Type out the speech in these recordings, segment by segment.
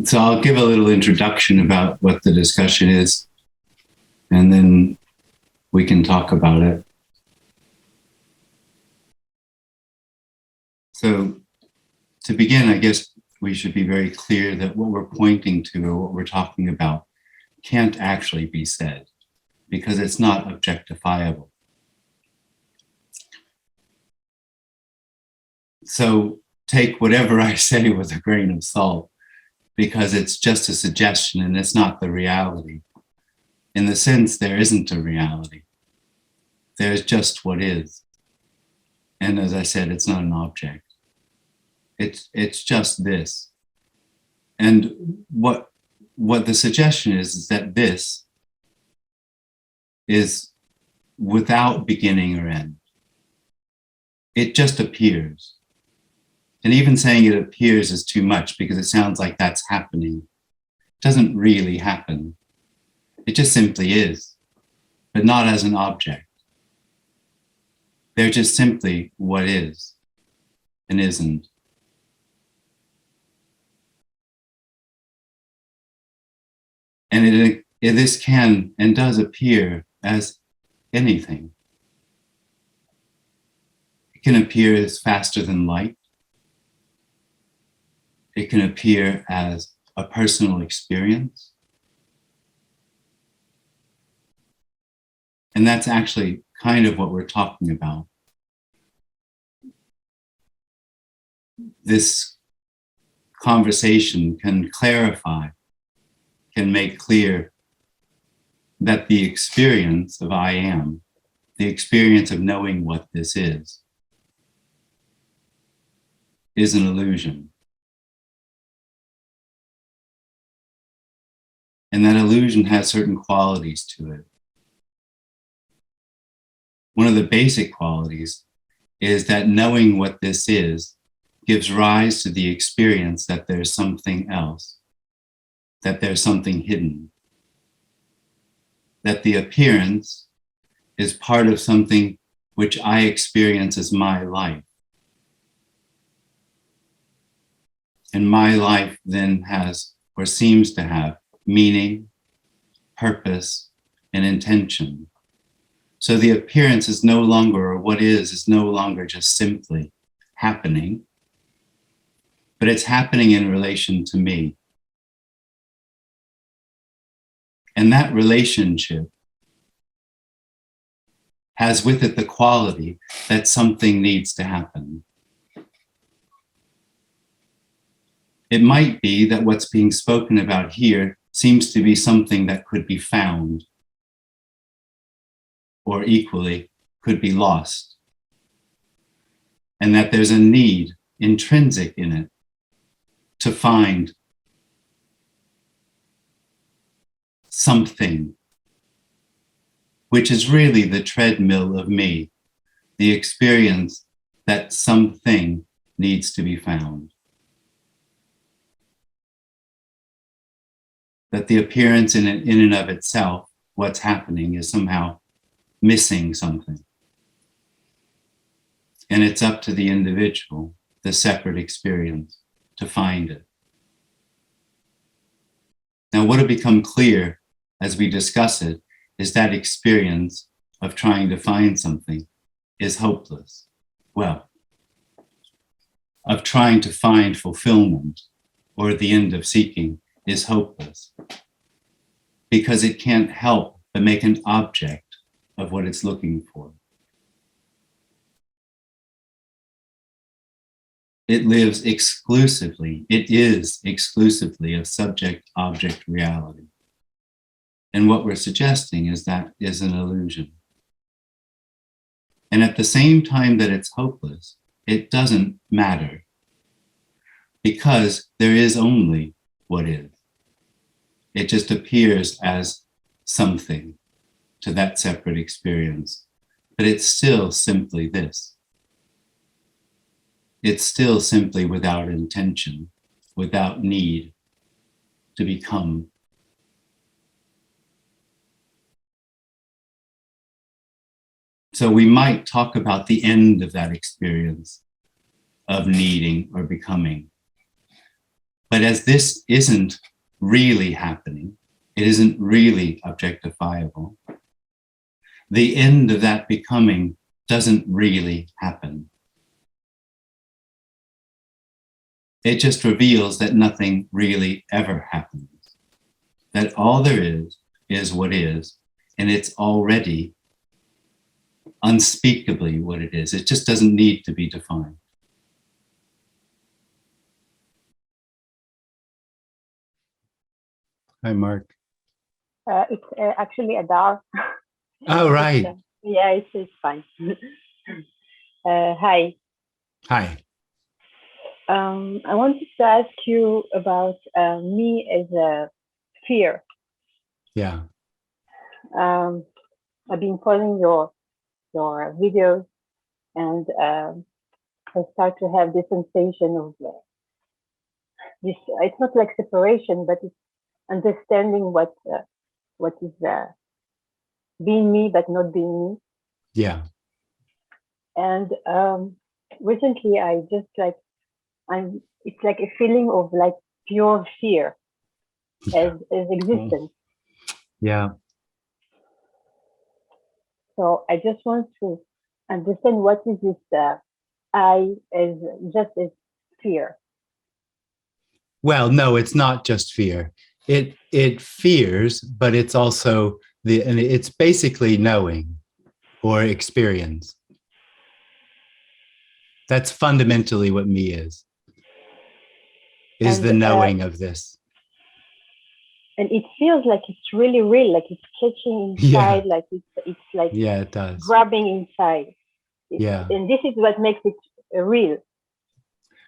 So I'll give a little introduction about what the discussion is, and then we can talk about it. So to begin, I guess we should be very clear that what we're pointing to or what we're talking about can't actually be said because it's not objectifiable. So take whatever I say with a grain of salt, because it's just a suggestion and it's not the reality. In the sense, there isn't a reality. There's just what is. And as I said, it's not an object. It's just this. And what the suggestion is that this is without beginning or end. It just appears. And even saying it appears is too much because it sounds like that's happening. It doesn't really happen. It just simply is, but not as an object. They're just simply what is and isn't. And this can and does appear as anything. It can appear as faster than light. It can appear as a personal experience. And that's actually kind of what we're talking about. This conversation can clarify, can make clear that the experience of I am, the experience of knowing what this is an illusion. And that illusion has certain qualities to it. One of the basic qualities is that knowing what this is gives rise to the experience that there's something else, that there's something hidden, that the appearance is part of something which I experience as my life. And my life then has, or seems to have, meaning, purpose, and intention. So the appearance is no longer, or what is no longer just simply happening, but it's happening in relation to me. And that relationship has with it the quality that something needs to happen. It might be that what's being spoken about here seems to be something that could be found, or equally could be lost, and that there's a need intrinsic in it to find something, which is really the treadmill of me, the experience that something needs to be found. That the appearance in and of itself, what's happening, is somehow missing something. And it's up to the individual, the separate experience, to find it. Now, what will become clear as we discuss it is that experience of trying to find something is hopeless. Well, of trying to find fulfillment or the end of seeking is hopeless because it can't help but make an object of what it's looking for. It lives exclusively, it is exclusively a subject-object reality. And what we're suggesting is that is an illusion. And at the same time that it's hopeless, it doesn't matter because there is only what is. It just appears as something to that separate experience, but it's still simply this. It's still simply without intention, without need to become. So we might talk about the end of that experience of needing or becoming, But as this isn't really happening, it isn't really objectifiable, the end of that becoming doesn't really happen. It just reveals that nothing really ever happens. That all there is what is, and it's already unspeakably what it is. It just doesn't need to be defined. Hi, Mark. It's actually Adar. Oh, right. Yeah, it's fine. Hi. Hi. I wanted to ask you about me as a fear. Yeah. I've been following your videos, and I start to have this sensation of this. It's not like separation, but it's understanding what is being me but not being me. Yeah. And recently, I just like it's like a feeling of like pure fear as existence. Yeah. So I just want to understand what is this I as just as fear. Well, no, it's not just fear. It fears, but it's also and it's basically knowing or experience. That's fundamentally what me is and, the knowing of this. And it feels like it's really real, like it's catching inside, like it's like it does. Grabbing inside. And this is what makes it real.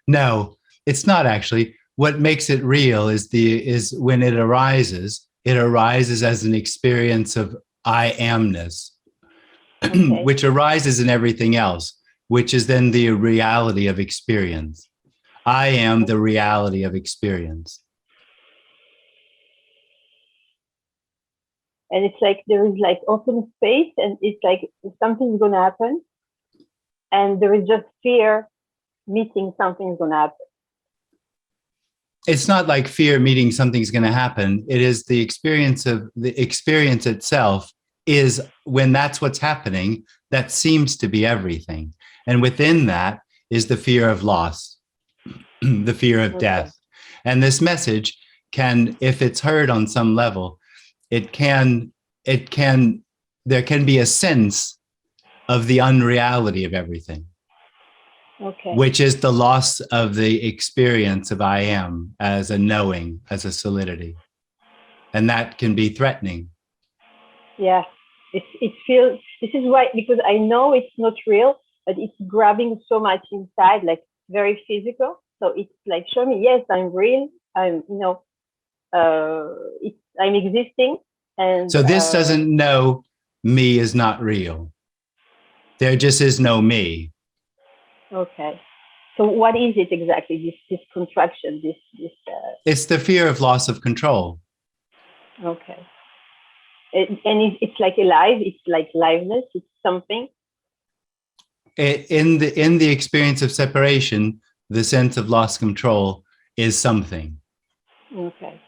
No, it's not actually. What makes it real is when it arises as an experience of I amness, which arises in everything else, which is then the reality of experience. I am the reality of experience. And it's like there is like open space, and it's like something's going to happen, and there is just fear meeting something's going to happen. It's not like fear meeting something's going to happen. It is the experience of the experience itself is when that's what's happening, that seems to be everything. And within that is the fear of loss, the fear of death. And this message can, if it's heard on some level, there can be a sense of the unreality of everything. Which is the loss of the experience of I am as a knowing, as a solidity. And that can be threatening. Yeah, it feels, this is why, because I know it's not real, but it's grabbing so much inside, like very physical. So it's like, show me, yes, I'm real. I'm, I'm existing. And so this doesn't know me is not real. There just is no me. Okay. So what is it exactly, this contraction, It's the fear of loss of control. Okay. And it's like alive, it's like liveness, it's something? In the experience of separation, the sense of lost control is something. Okay.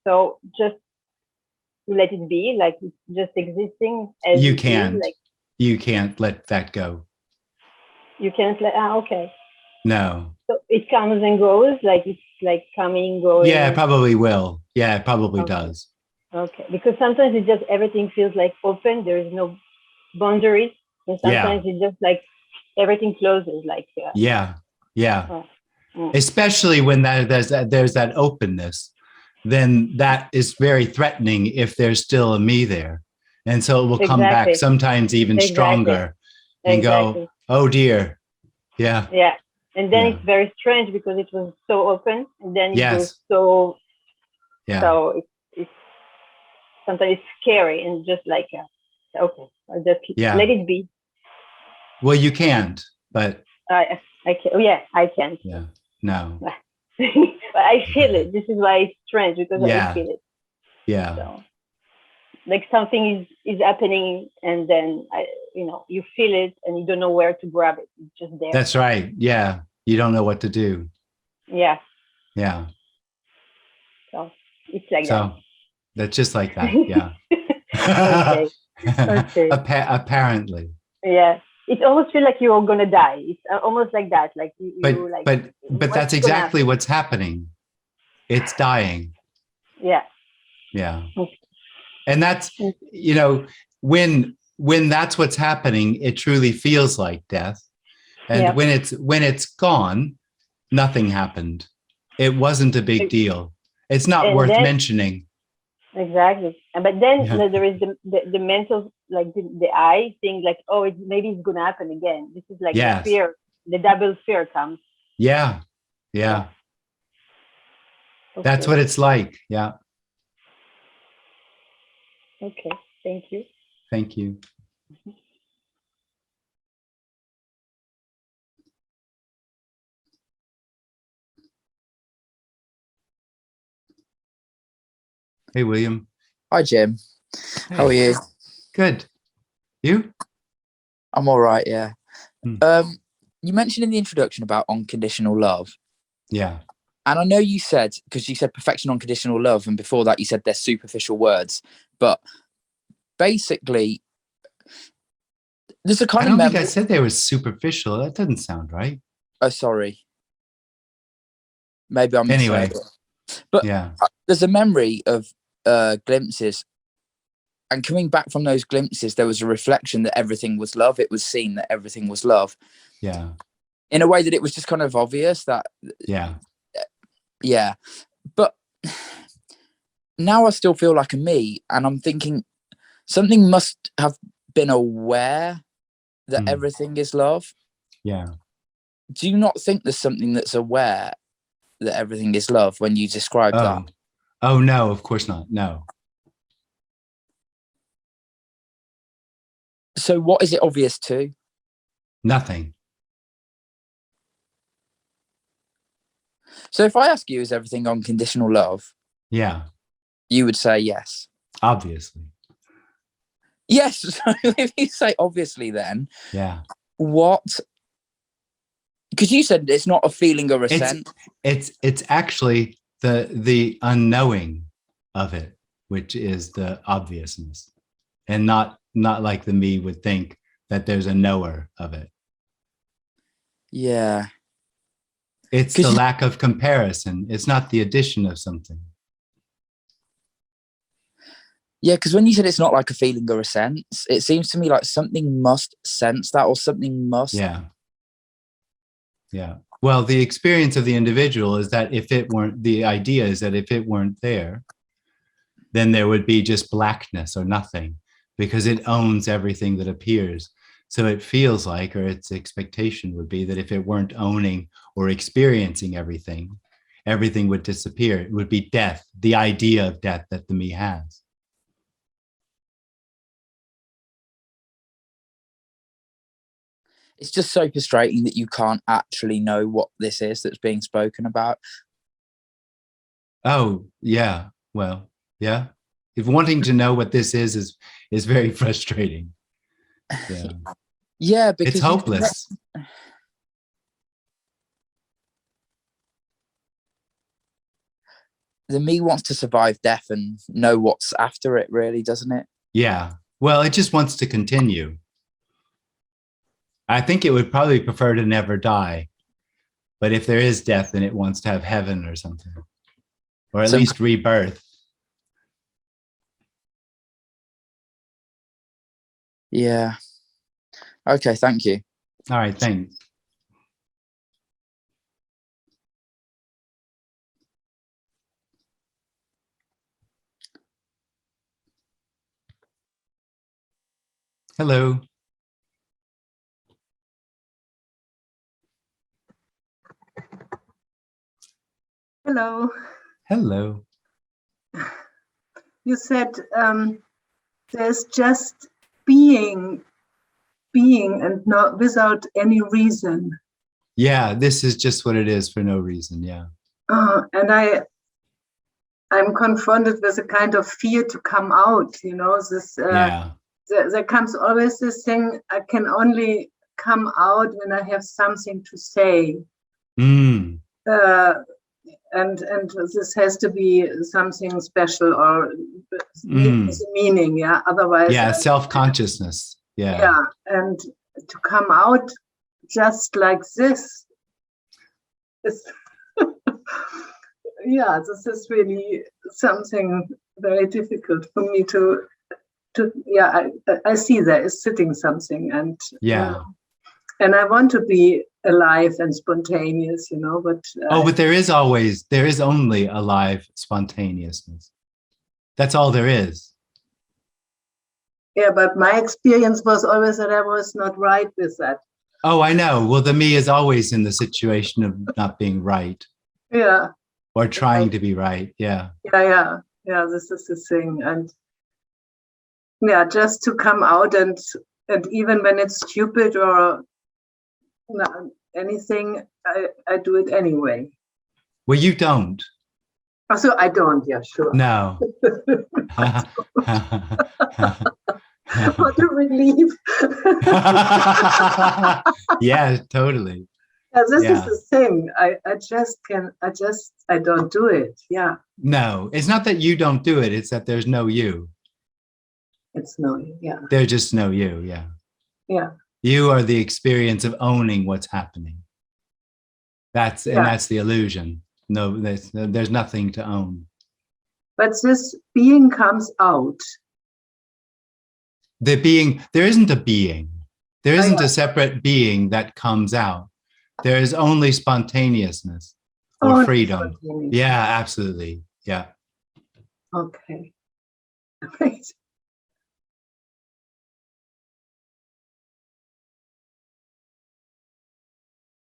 So just let it be, like it's just existing as you can't. You can't let that go. You can't let, okay. No. So it comes and goes, like it's like coming, going. Yeah, it probably will. Yeah, it probably does. Okay, because sometimes it just, everything feels like open, there is no boundaries. And sometimes it just like, everything closes like. Yeah. Especially when there's that openness, then that is very threatening if there's still a me there. And so it will come back sometimes even stronger and go, oh dear. Yeah. Yeah. And then it's very strange because it was so open, and then it goes so, so it's sometimes it's scary and just like, okay, I'll just let it be. Well, you can't, but. I can, I can't. Yeah, no. I feel it. This is why it's strange, because I feel it. Yeah. So, like something is happening, and then you feel it and you don't know where to grab it. It's just there. That's right. Yeah. You don't know what to do. Yeah. Yeah. So it's like So that's just like that. Yeah. Okay. Okay. Apparently. Yeah. It almost feels like you're gonna die. It's almost like that. Like you like. But that's exactly what's happening. It's dying. Yeah. Yeah. And that's, when that's what's happening, it truly feels like death. And when it's gone, nothing happened. It wasn't a big deal. It's not worth mentioning. Exactly. But then there is the mental, like the I think like, oh, maybe it's gonna happen again. This is like the fear, the double fear comes. Yeah. Yeah. Okay. That's what it's like. Yeah. Okay. Thank you. Thank you. Hey, William. Hi, Jim. Hey. How are you? Good. You? I'm all right, yeah. You mentioned in the introduction about unconditional love. Yeah. And I know you said, because you said perfection, unconditional love, and before that you said they're superficial words. But basically, there's a kind of I don't think I said they were superficial. That doesn't sound right. Oh, sorry. Maybe I'm anyway. But yeah, there's a memory of glimpses. And coming back from those glimpses, there was a reflection that everything was love. It was seen that everything was love. Yeah. In a way that it was just kind of obvious that. Yeah. Yeah. But now I still feel like a me. And I'm thinking something must have been aware that everything is love. Yeah. Do you not think there's something that's aware that everything is love when you describe that? Oh, no, of course not. No. So what is it obvious to? Nothing. So if I ask you, is everything unconditional love? Yeah. You would say yes. Obviously. Yes. So if you say obviously, then yeah. What? Because you said it's not a feeling or a sense. It's actually the unknowing of it, which is the obviousness, and not like the me would think that there's a knower of it. Yeah. It's the lack of comparison. It's not the addition of something. Yeah, because when you said it's not like a feeling or a sense, it seems to me like something must sense that, or something must. Yeah. Yeah. Well, the experience of the individual is that the idea is that if it weren't there, then there would be just blackness or nothing, because it owns everything that appears. So it feels like, or its expectation would be, that if it weren't owning or experiencing everything, everything would disappear. It would be death, the idea of death that the me has. It's just so frustrating that you can't actually know what this is that's being spoken about. Oh, yeah. Well, yeah. If wanting to know what this is very frustrating. Yeah. Yeah, because it's hopeless. The me wants to survive death and know what's after it, really, doesn't it? Yeah. Well, it just wants to continue. I think it would probably prefer to never die. But if there is death, then it wants to have heaven or something. Or at least rebirth. Yeah. Okay, thank you. All right, thanks. Hello. Hello. Hello. You said there's just being and not without any reason. Yeah, this is just what it is for no reason. Yeah. And I'm confronted with a kind of fear to come out, this yeah. there comes always this thing, I can only come out when I have something to say. Mm. And this has to be something special or with a meaning, yeah. Otherwise, yeah, self-consciousness. Yeah. Yeah, and to come out just like this is, yeah, this is really something very difficult for me to yeah. I see there is sitting something, and Yeah. And I want to be alive and spontaneous, you know, but but there is only alive spontaneousness. That's all there is. Yeah, but my experience was always that I was not right with that. Oh, I know. Well, the me is always in the situation of not being right. Yeah. Or trying to be right. Yeah. Yeah. This is the thing, and yeah, just to come out and even when it's stupid or anything, I do it anyway. Well, you don't. Oh, so I don't. Yeah, sure. No. What a relief. Yeah, totally. Yeah, this is the thing. I don't do it. Yeah. No, it's not that you don't do it. It's that there's no you. It's no you. Yeah. There's just no you. Yeah. Yeah. You are the experience of owning what's happening. That's the illusion. No, there's nothing to own. But this being comes out. The being, there isn't a being. There isn't a separate being that comes out. There is only spontaneousness or freedom. Yeah, absolutely. Yeah. Okay. Great.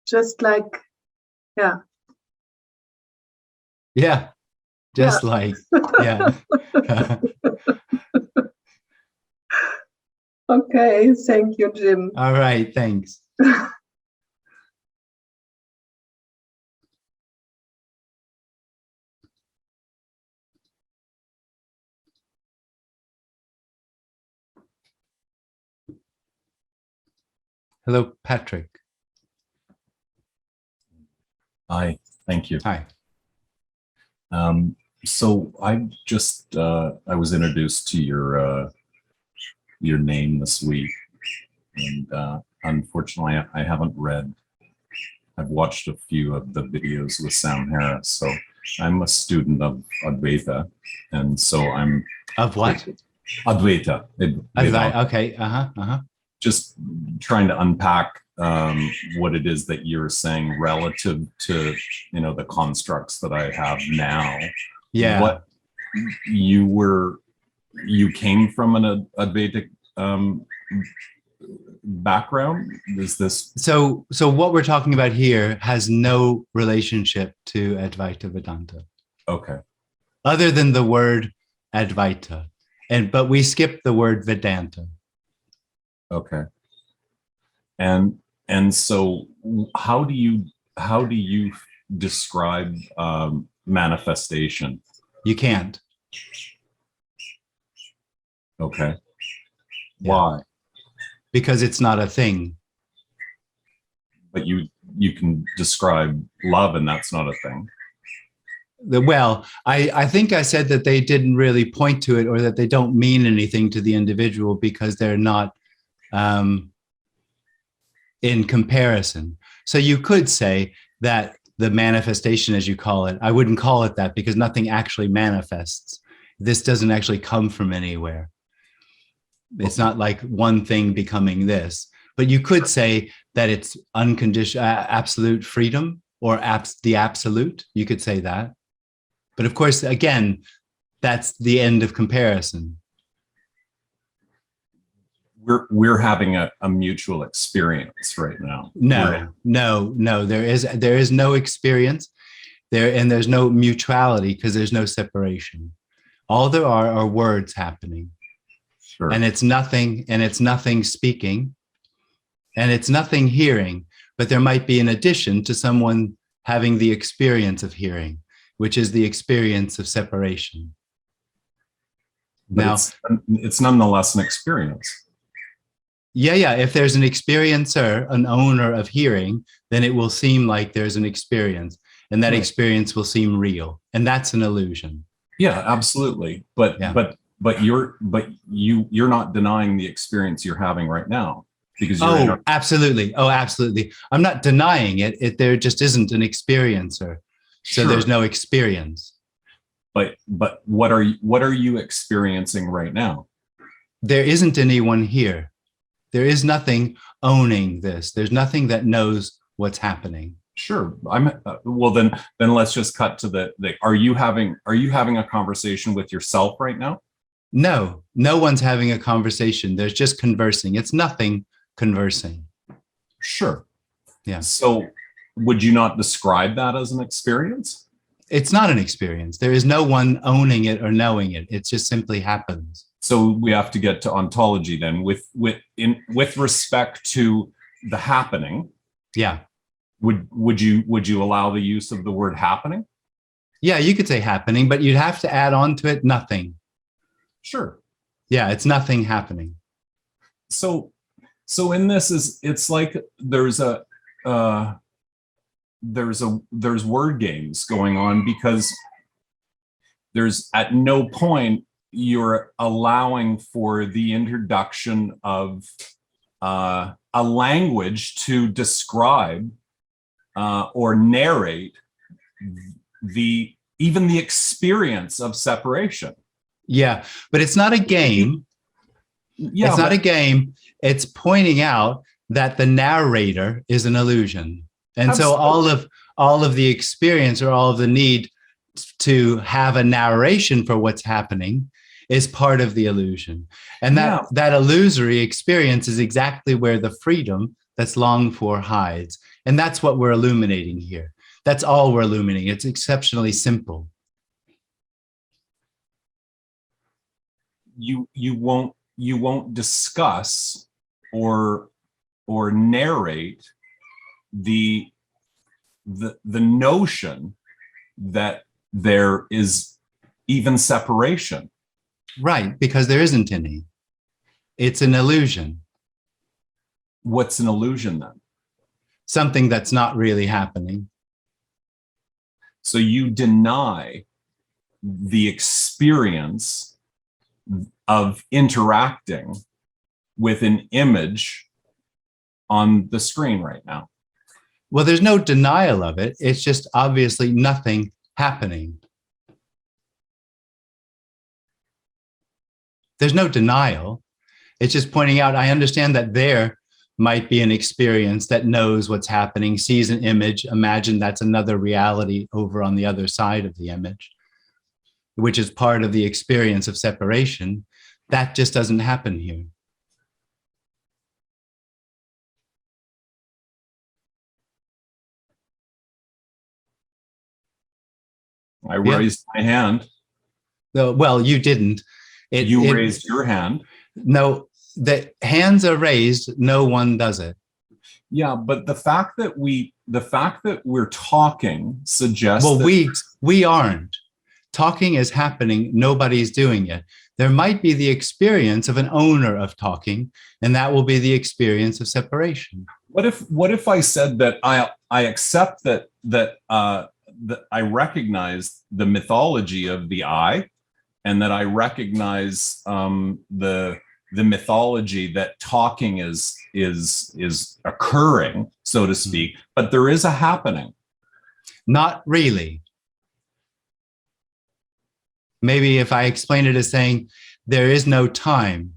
Just like, yeah. Yeah. Just like, yeah. Okay, thank you, Jim. All right, thanks. Hello, Patrick. Hi, thank you. Hi. So I just I was introduced to your name this week, and unfortunately I haven't read. I've watched a few of the videos with Sam Harris, so I'm a student of Advaita, and so I'm of what? Advaita. Okay. Just trying to unpack what it is that you're saying relative to the constructs that I have now. Yeah. What you came from an Advaitic background? Is this so what we're talking about here has no relationship to Advaita-Vedanta. Okay. Other than the word Advaita. But we skip the word Vedanta. Okay. And so how do you describe manifestation? You can't. Okay. Yeah. Why? Because it's not a thing. But you can describe love, and that's not a thing. Well, I think I said that they didn't really point to it, or that they don't mean anything to the individual because they're not in comparison. So you could say that the manifestation, as you call it, I wouldn't call it that because nothing actually manifests. This doesn't actually come from anywhere. It's not like one thing becoming this, but you could say that it's unconditional, absolute freedom, or the absolute. You could say that. But of course, again, that's the end of comparison. We're having a mutual experience right now. No. There is no experience there, and there's no mutuality because there's no separation. All there are words happening. Sure. And it's nothing speaking, and it's nothing hearing, but there might be an addition to someone having the experience of hearing, which is the experience of separation. But Now, it's nonetheless an experience. yeah. If there's an experiencer, an owner of hearing, then it will seem like there's an experience, and that Right. experience will seem real, and that's an illusion. Yeah, absolutely. But Yeah. you're not denying the experience you're having right now, because you're Absolutely. Oh, absolutely. I'm not denying it. There just isn't an experiencer, so there's no experience. But what are you experiencing right now? There isn't anyone here. There is nothing owning this. There's nothing that knows what's happening. Sure. Well, then let's just cut to the are you having a conversation with yourself right now? No one's having a conversation. There's just conversing. It's nothing conversing. Sure. Yeah. So would you not describe that as an experience? It's not an experience. There is no one owning it or knowing it. It just simply happens. So we have to get to ontology then, with respect to the happening. Yeah. Would you allow the use of the word happening? Yeah, you could say happening, but you'd have to add on to it nothing. Sure. Yeah, it's nothing happening. So in this it's like there's word games going on, because there's at no point you're allowing for the introduction of a language to describe or narrate even the experience of separation. Yeah, but it's not a game. Yeah, it's not a game. It's pointing out that the narrator is an illusion. And Absolutely. So all of the experience, or all of the need to have a narration for what's happening, is part of the illusion. And that illusory experience is exactly where the freedom that's longed for hides. And that's what we're illuminating here. That's all we're illuminating. It's exceptionally simple. You won't discuss or narrate the notion that there is even separation. Right, because there isn't any. It's an illusion. What's an illusion then? Something that's not really happening. So you deny the experience of interacting with an image on the screen right now. Well, there's no denial of it. It's just obviously nothing happening. There's no denial. It's just pointing out, I understand that there might be an experience that knows what's happening, sees an image, imagine that's another reality over on the other side of the image, which is part of the experience of separation. That just doesn't happen here. I raised my hand. Well, you didn't. You raised your hand. No, the hands are raised. No one does it. Yeah, but the fact that we're talking suggests. Well, we aren't. Talking is happening. Nobody's doing it. There might be the experience of an owner of talking, and that will be the experience of separation. What if I said that I accept that I recognize the mythology of the I, and that I recognize the mythology that talking is occurring, so to speak, but there is a happening. Not really. Maybe if I explain it as saying there is no time,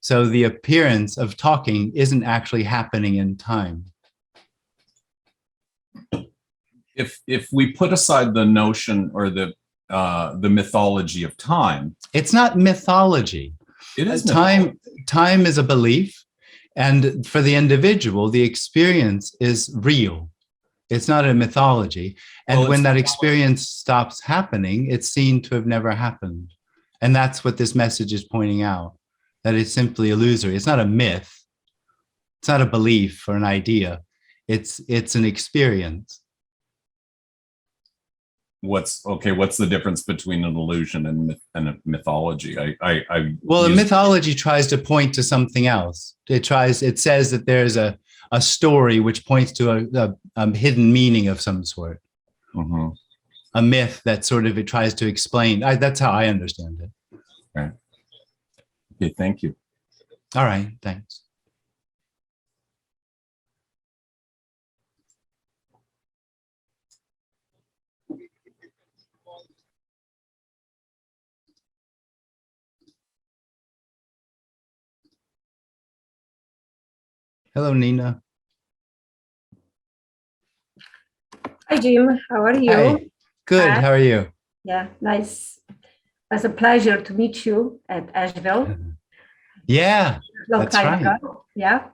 so the appearance of talking isn't actually happening in time. If we put aside the notion or the mythology of time, it's not mythology. It is time. Time is a belief, and for the individual, the experience is real. It's not a mythology. And Well, when that experience stops happening, it's seen to have never happened. And that's what this message is pointing out, that it's simply illusory. It's not a myth. It's not a belief or an idea. It's an experience. what's the difference between an illusion and a mythology? Well, a mythology tries to point to something else. It says that there's a story which points to a hidden meaning of some sort. Mm-hmm. A myth that sort of it tries to explain. That's how I understand it. Right. Okay, thank you. All right, thanks. Hello, Nina. Hi, Jim. How are you? Hi. Good. Hi. How are you? Yeah, nice. It was a pleasure to meet you at Asheville. Yeah, Long that's time right. ago. Yeah.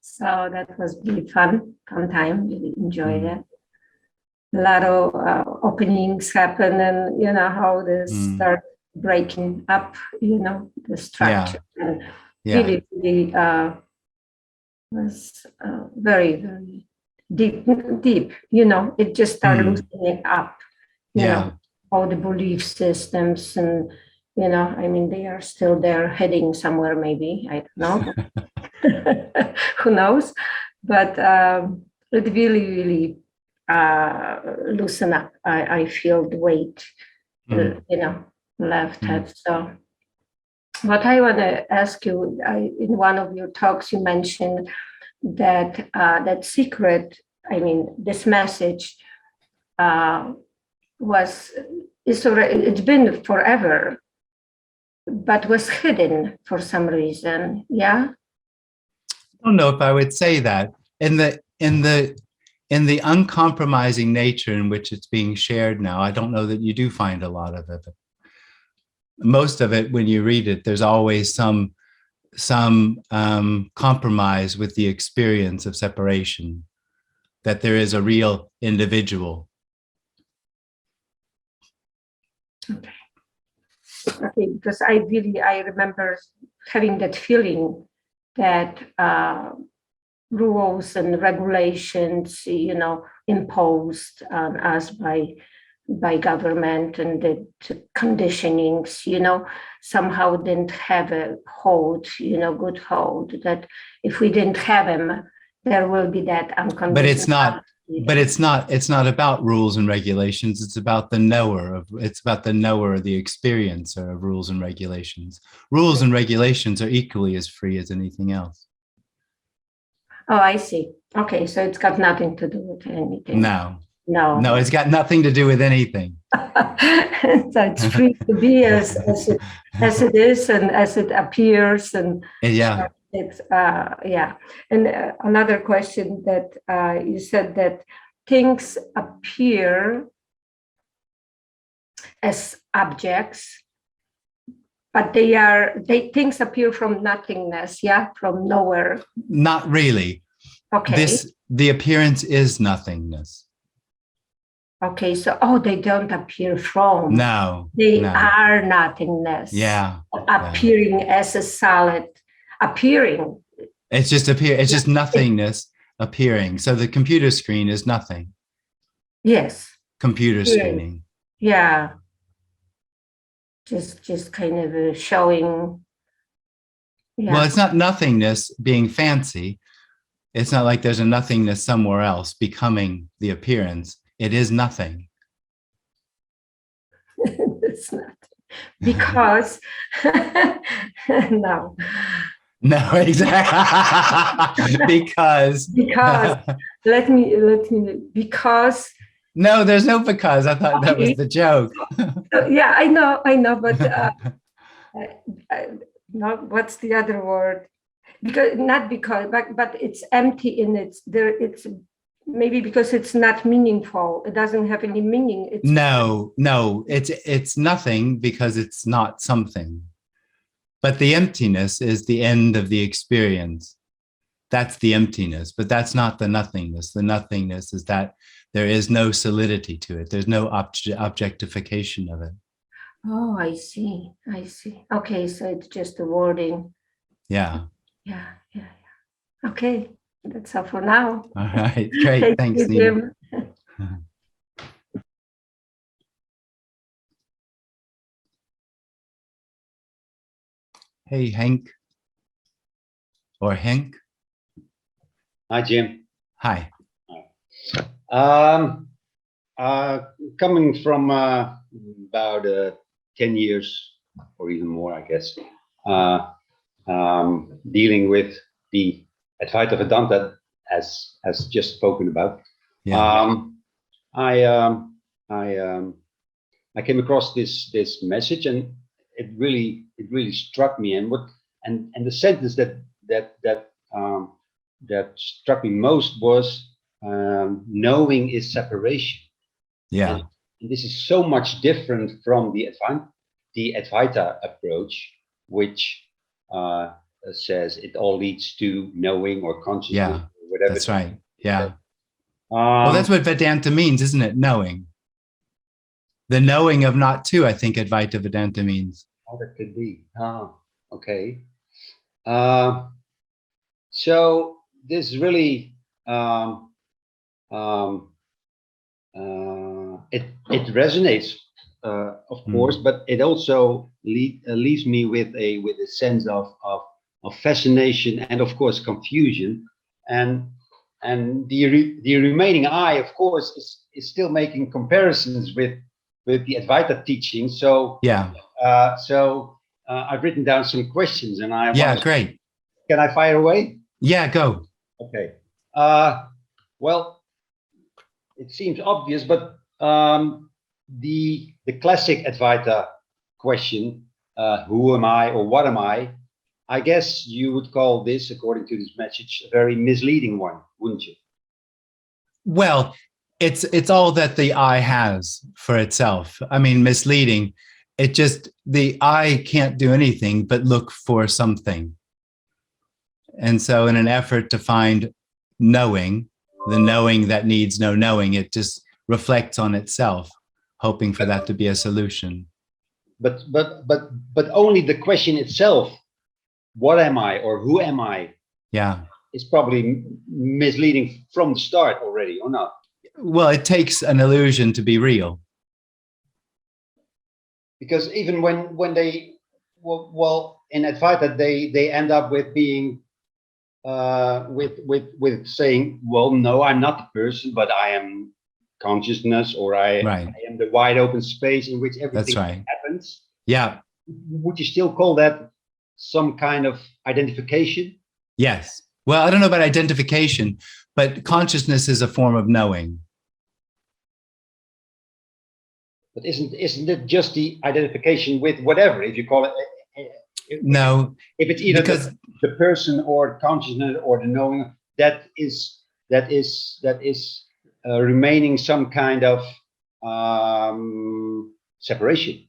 So that was really fun time. Really enjoyed it. A lot of openings happen, and you know how this start breaking up. You know the structure. And really, really was very, very deep. You know, it just started loosening up. You know, all the belief systems, and you know, I mean, they are still there, heading somewhere. Maybe I don't know. Who knows? But it really loosen up. I feel the weight, you know, left head. So what I want to ask you, in one of your talks, you mentioned that that secret, I mean, this message it's been forever, but was hidden for some reason. Yeah. I don't know if I would say that. In the uncompromising nature in which it's being shared now, I don't know that you do find a lot of it. Most of it, when you read it, there's always some compromise with the experience of separation, that there is a real individual. Okay, because I remember having that feeling that rules and regulations, you know, imposed on us by government, and the conditionings, you know, somehow didn't have a hold, you know, good hold, that if we didn't have them, there will be that unconditional. But it's not about rules and regulations. It's about the knower of the experiencer of rules and regulations. Rules and regulations are equally as free as anything else. Oh, I see. Okay, so it's got nothing to do with anything. No, No, it's got nothing to do with anything. So it's free to be as it is and as it appears, and Yeah. it's And another question that you said that things appear as objects, but things appear from nothingness, from nowhere. Not really. Okay. The appearance is nothingness. Okay, so they don't appear from. No. They are nothingness. Yeah. Appearing as a solid, appearing. It's just nothingness appearing. So the computer screen is nothing. Yes. Computer screening. Yeah. Just kind of showing. Yeah. Well, it's not nothingness being fancy. It's not like there's a nothingness somewhere else becoming the appearance. It is nothing. It's not. Because no. No, exactly. because let me because. No, there's no because. I thought that was the joke. Yeah, I know, but no, what's the other word? But it's empty in its there. It's maybe because it's not meaningful. It doesn't have any meaning. It's nothing because it's not something. But the emptiness is the end of the experience. That's the emptiness, but that's not the nothingness. The nothingness is that there is no solidity to it. There's no objectification of it. Oh, I see. Okay, so it's just the wording. Yeah. Yeah. Okay, that's all for now. All right, great. Thanks, Nina. Jim. Hey, Henk. Or Henk. Hi, Jim. Hi. Coming from about 10 years or even more, I guess, dealing with the Advaita-Vedanta as just spoken about. Yeah. I came across this message, and it really struck me. And the sentence that struck me most was, knowing is separation. Yeah. And this is so much different from the Advaita approach, which says it all leads to knowing or consciousness. Yeah, or whatever. that's right. Yeah. Well, that's what Vedanta means, isn't it? Knowing. The knowing of not two, I think Advaita-Vedanta means. Oh, that could be. Oh, okay. So this really, it resonates, of course, but it also leaves me with a sense of fascination and, of course, confusion, and the remaining I, of course, is still making comparisons with the Advaita teaching. So yeah. I've written down some questions, and Great. Can I fire away? Yeah, go. Okay. Well, it seems obvious, but the classic Advaita question, who am I or what am I? I guess you would call this, according to this message, a very misleading one, wouldn't you? Well, it's all that the I has for itself. I mean, misleading. It just, the I can't do anything but look for something. And so in an effort to find knowing, the knowing that needs no knowing, it just reflects on itself, hoping for that to be a solution. But only the question itself, what am I or who am I? Yeah. Is probably misleading from the start already, or not? Well, it takes an illusion to be real. Because even when they, well, in Advaita, they end up with being, with saying, well, no, I'm not the person, but I am consciousness, or I am the wide open space in which everything happens. Yeah. Would you still call that some kind of identification? Yes. Well, I don't know about identification, but consciousness is a form of knowing. But isn't it just the identification with whatever, if you call it? No. If it's either the person or consciousness or the knowing, that is remaining some kind of separation.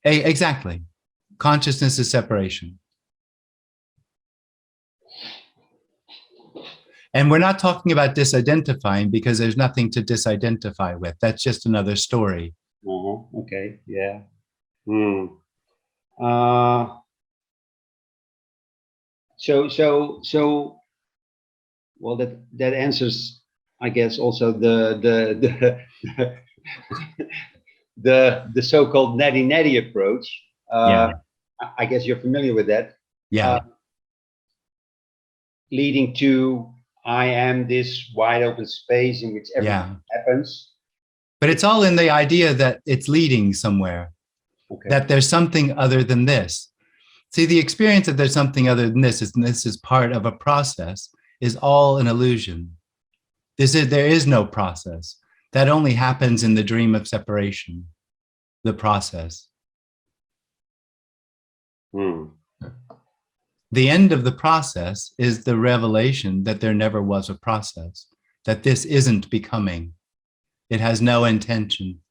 Exactly. Consciousness is separation. And we're not talking about disidentifying, because there's nothing to disidentify with. That's just another story. Okay. Yeah. So well, that answers, I guess, also the so-called natty approach. I guess you're familiar with that. Yeah. Leading to, I am this wide open space in which everything happens. But it's all in the idea that it's leading somewhere, that there's something other than this. See, the experience that there's something other than this is part of a process, is all an illusion. There is no process. That only happens in the dream of separation, the process. The end of the process is the revelation that there never was a process, that this isn't becoming. It has no intention.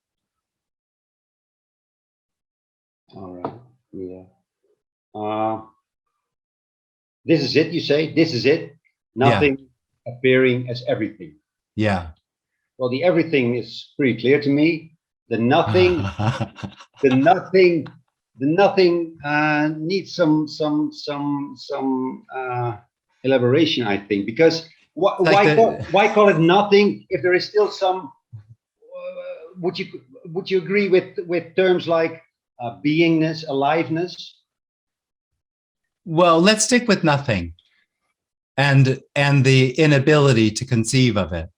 All right. Yeah. This is it, you say? This is it? Nothing appearing as everything. Yeah. Well, the everything is pretty clear to me. The nothing, the nothing needs some elaboration, I think, because why call it nothing if there is still some? Would you agree with terms like beingness, aliveness? Well, let's stick with nothing and the inability to conceive of it.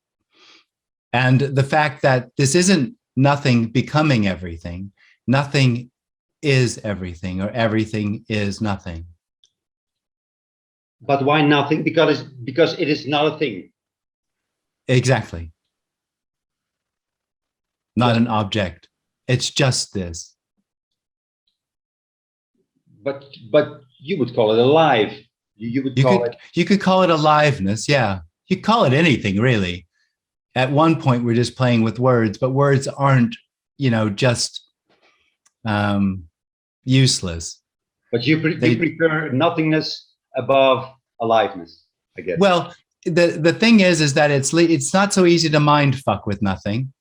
And the fact that this isn't nothing becoming everything. Nothing is everything, or everything is nothing. But why nothing? Because it is not a thing. Exactly. Not Yes. an object. It's just this. But you would call it alive. You would call it. You could call it aliveness, yeah. You could call it anything, really. At one point, we're just playing with words, but words aren't, just useless. But you prefer nothingness above aliveness, I guess. Well, the thing is that it's not so easy to mind fuck with nothing.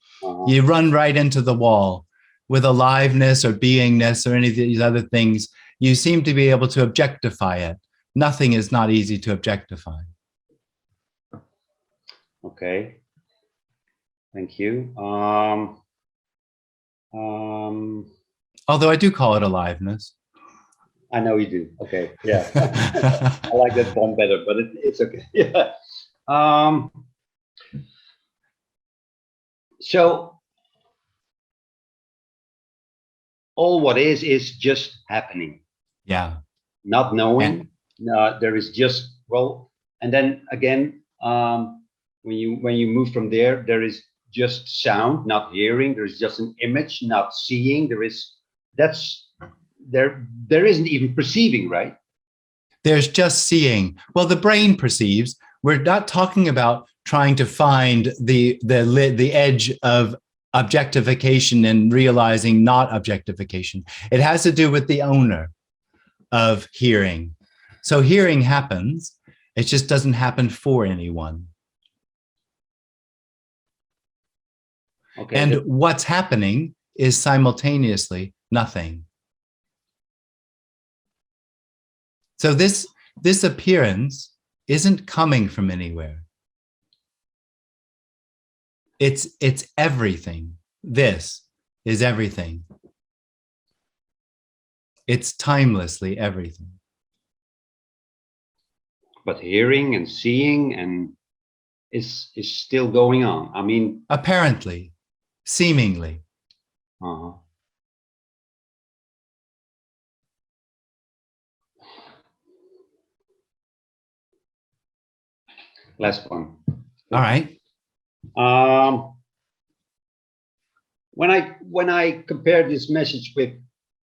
You run right into the wall. With aliveness or beingness or any of these other things, you seem to be able to objectify it. Nothing is not easy to objectify. Okay. Thank you. Although I do call it aliveness. I know you do. Okay. Yeah. I like that one better, but it's okay. Yeah. So all what is just happening. Yeah. Not knowing. There is just, well, and then again, when you move from there, there is just sound, not hearing. There is just an image, not seeing. There isn't even perceiving, right? There's just seeing. Well, the brain perceives. We're not talking about trying to find the edge of objectification and realizing not objectification. It has to do with the owner of hearing. So hearing happens. It just doesn't happen for anyone. Okay. And what's happening is simultaneously nothing. So this appearance isn't coming from anywhere. It's everything. This is everything. It's timelessly everything. But hearing and seeing and is still going on. I mean, Apparently, seemingly. Last one. All right. When I compare this message with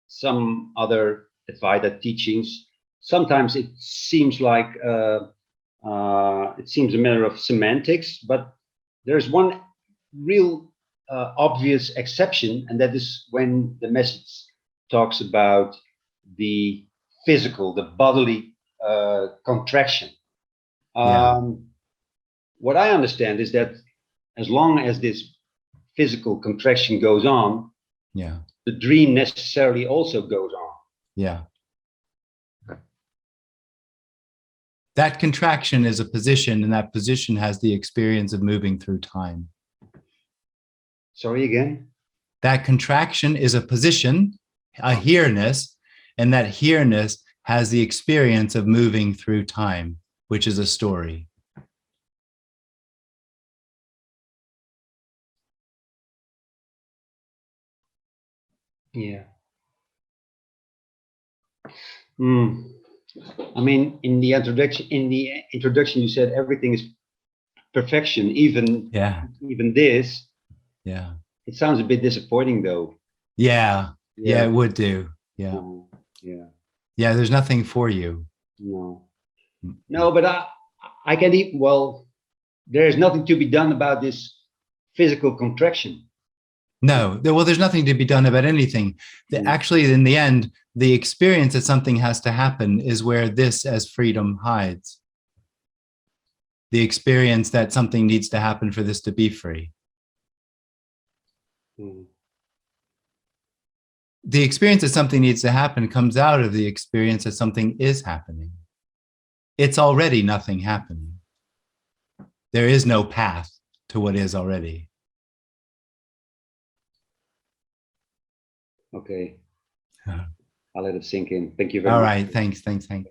some other Advaita teachings, sometimes it seems like it seems a matter of semantics, but there's one real obvious exception, and that is when the message talks about the physical, the bodily contraction. What I understand is that as long as this physical contraction goes on, the dream necessarily also goes on. Yeah. That contraction is a position, and that position has the experience of moving through time. Sorry again? That contraction is a position, a here-ness, and that here-ness has the experience of moving through time, which is a story. Yeah. I mean, in the introduction, you said everything is perfection, even this. Yeah. It sounds a bit disappointing, though. Yeah, it would do. Yeah. Yeah, there's nothing for you. No, but I can even, well, there is nothing to be done about this physical contraction. No, well, there's nothing to be done about anything. Actually, in the end, the experience that something has to happen is where this as freedom hides. The experience that something needs to happen for this to be free. The experience that something needs to happen comes out of the experience that something is happening. It's already nothing happening. There is no path to what is already. Okay. I'll let it sink in. Thank you very much. All right. Thanks, Hank.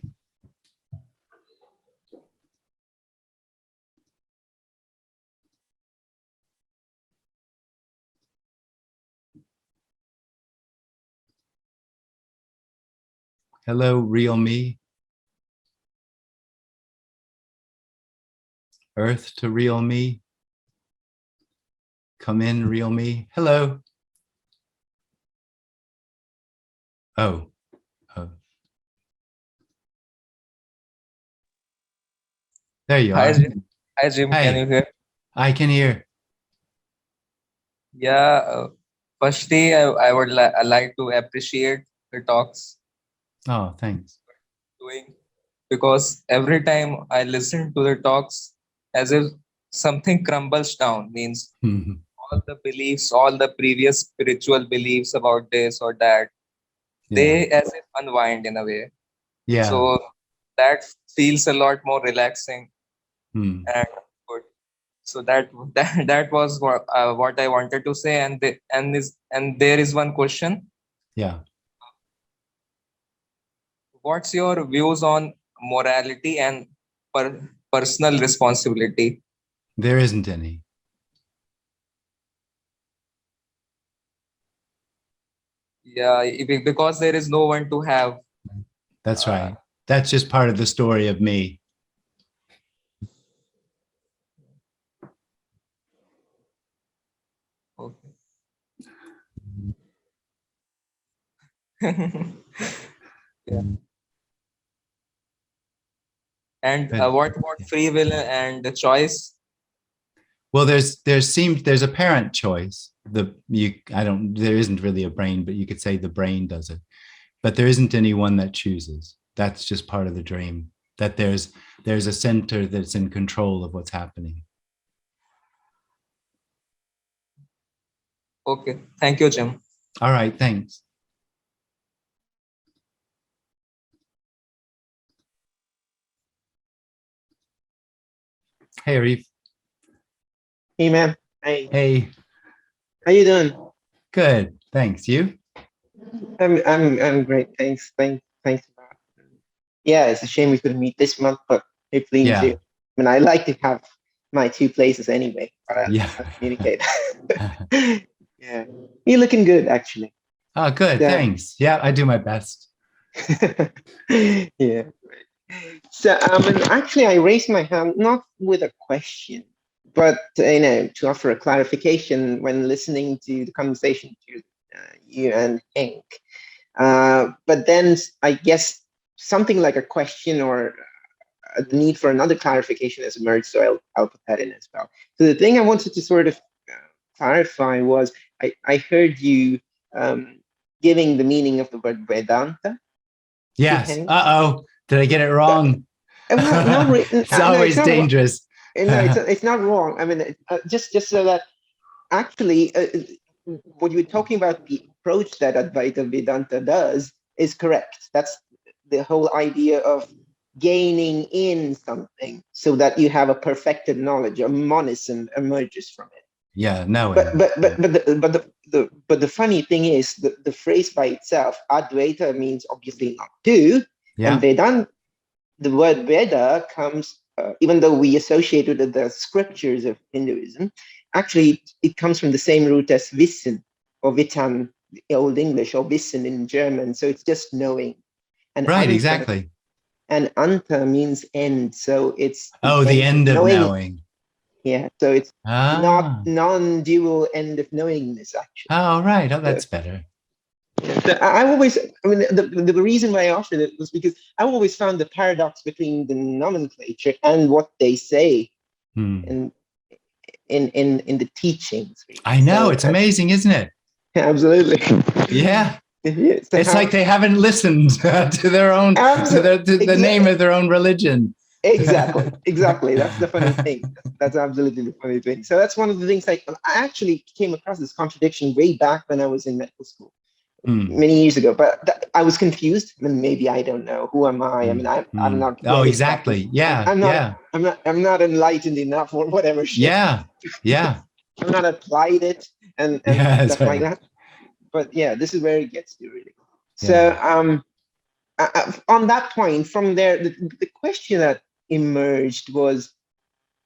Hello, real me. Earth to real me. Come in, real me. Hello. Oh. Oh. There you Hi, are. Jim. Hi, Jim. Can Hey, you hear? I can hear. Yeah. Firstly, I would like to appreciate the talks Oh, thanks. doing, because every time I listen to the talks, as if something crumbles down, means all the beliefs, all the previous spiritual beliefs about this or that, Yeah. they as if unwind in a way. Yeah. So that feels a lot more relaxing Hmm. and good. So that was what I wanted to say, and there is one question. Yeah. What's your views on morality and personal responsibility? There isn't any. Yeah, because there is no one to have. That's Uh, right. That's just part of the story of me. okay. Yeah. And But what about free will and the choice? well, there's apparent choice. There isn't really a brain, but you could say the brain does it. But there isn't anyone that chooses. That's just part of the dream. That there's a center that's in control of what's happening. Okay, thank you, Jim. All right, thanks. Hey, Arif. Hey man, hey, Hey, how you doing? good. Thanks. You? I'm great. Thanks a lot. Yeah, it's a shame we couldn't meet this month, but hopefully in Yeah. June. I mean, I like to have my two places anyway, but Yeah. I'll communicate. Yeah, you're looking good actually. Oh, good. Yeah. Thanks. Yeah, I do my best. Yeah. So, and actually, I raised my hand not with a question, but to offer a clarification when listening to the conversation to you and Hank. But then I guess something like a question or the need for another clarification has emerged, so I'll put that in as well. So the thing I wanted to sort of clarify was I heard you giving the meaning of the word Vedanta. Yes. Uh-oh. Did I get it wrong? Well, not written. It's always dangerous. No, it's not wrong. I mean, just so that actually, what you were talking about, the approach that Advaita-Vedanta does is correct. That's the whole idea of gaining in something so that you have a perfected knowledge, a monism emerges from it. Yeah, no. But the funny thing is the phrase by itself, Advaita means obviously not two, and Vedanta, the word Veda comes, even though we associate it with the scriptures of Hinduism, actually it comes from the same root as Wissen or Witan, Old English, or Wissen in German. So it's just knowing. And right, anta, exactly. And anta means end. So it's the end of knowing. Yeah, so it's not non-dual end of knowingness, actually. Oh, right. Oh, that's better. I mean, the reason why I offered it was because I always found the paradox between the nomenclature and what they say in the teachings. Really. I know, it's amazing, isn't it? Absolutely. Yeah. So it's like they haven't listened to their own, to the name of their own religion. Exactly. That's the funny thing. That's absolutely the funny thing. So that's one of the things I actually came across this contradiction way back when I was in medical school. Many years ago, but I was confused. I mean, maybe I don't know. Who am I? I mean, I'm not. Oh, exactly. Yeah. I'm not enlightened enough or whatever. Shit. Yeah. I'm not applied it and stuff like that. But yeah, this is where it gets to really. So on that point, from there, the question that emerged was,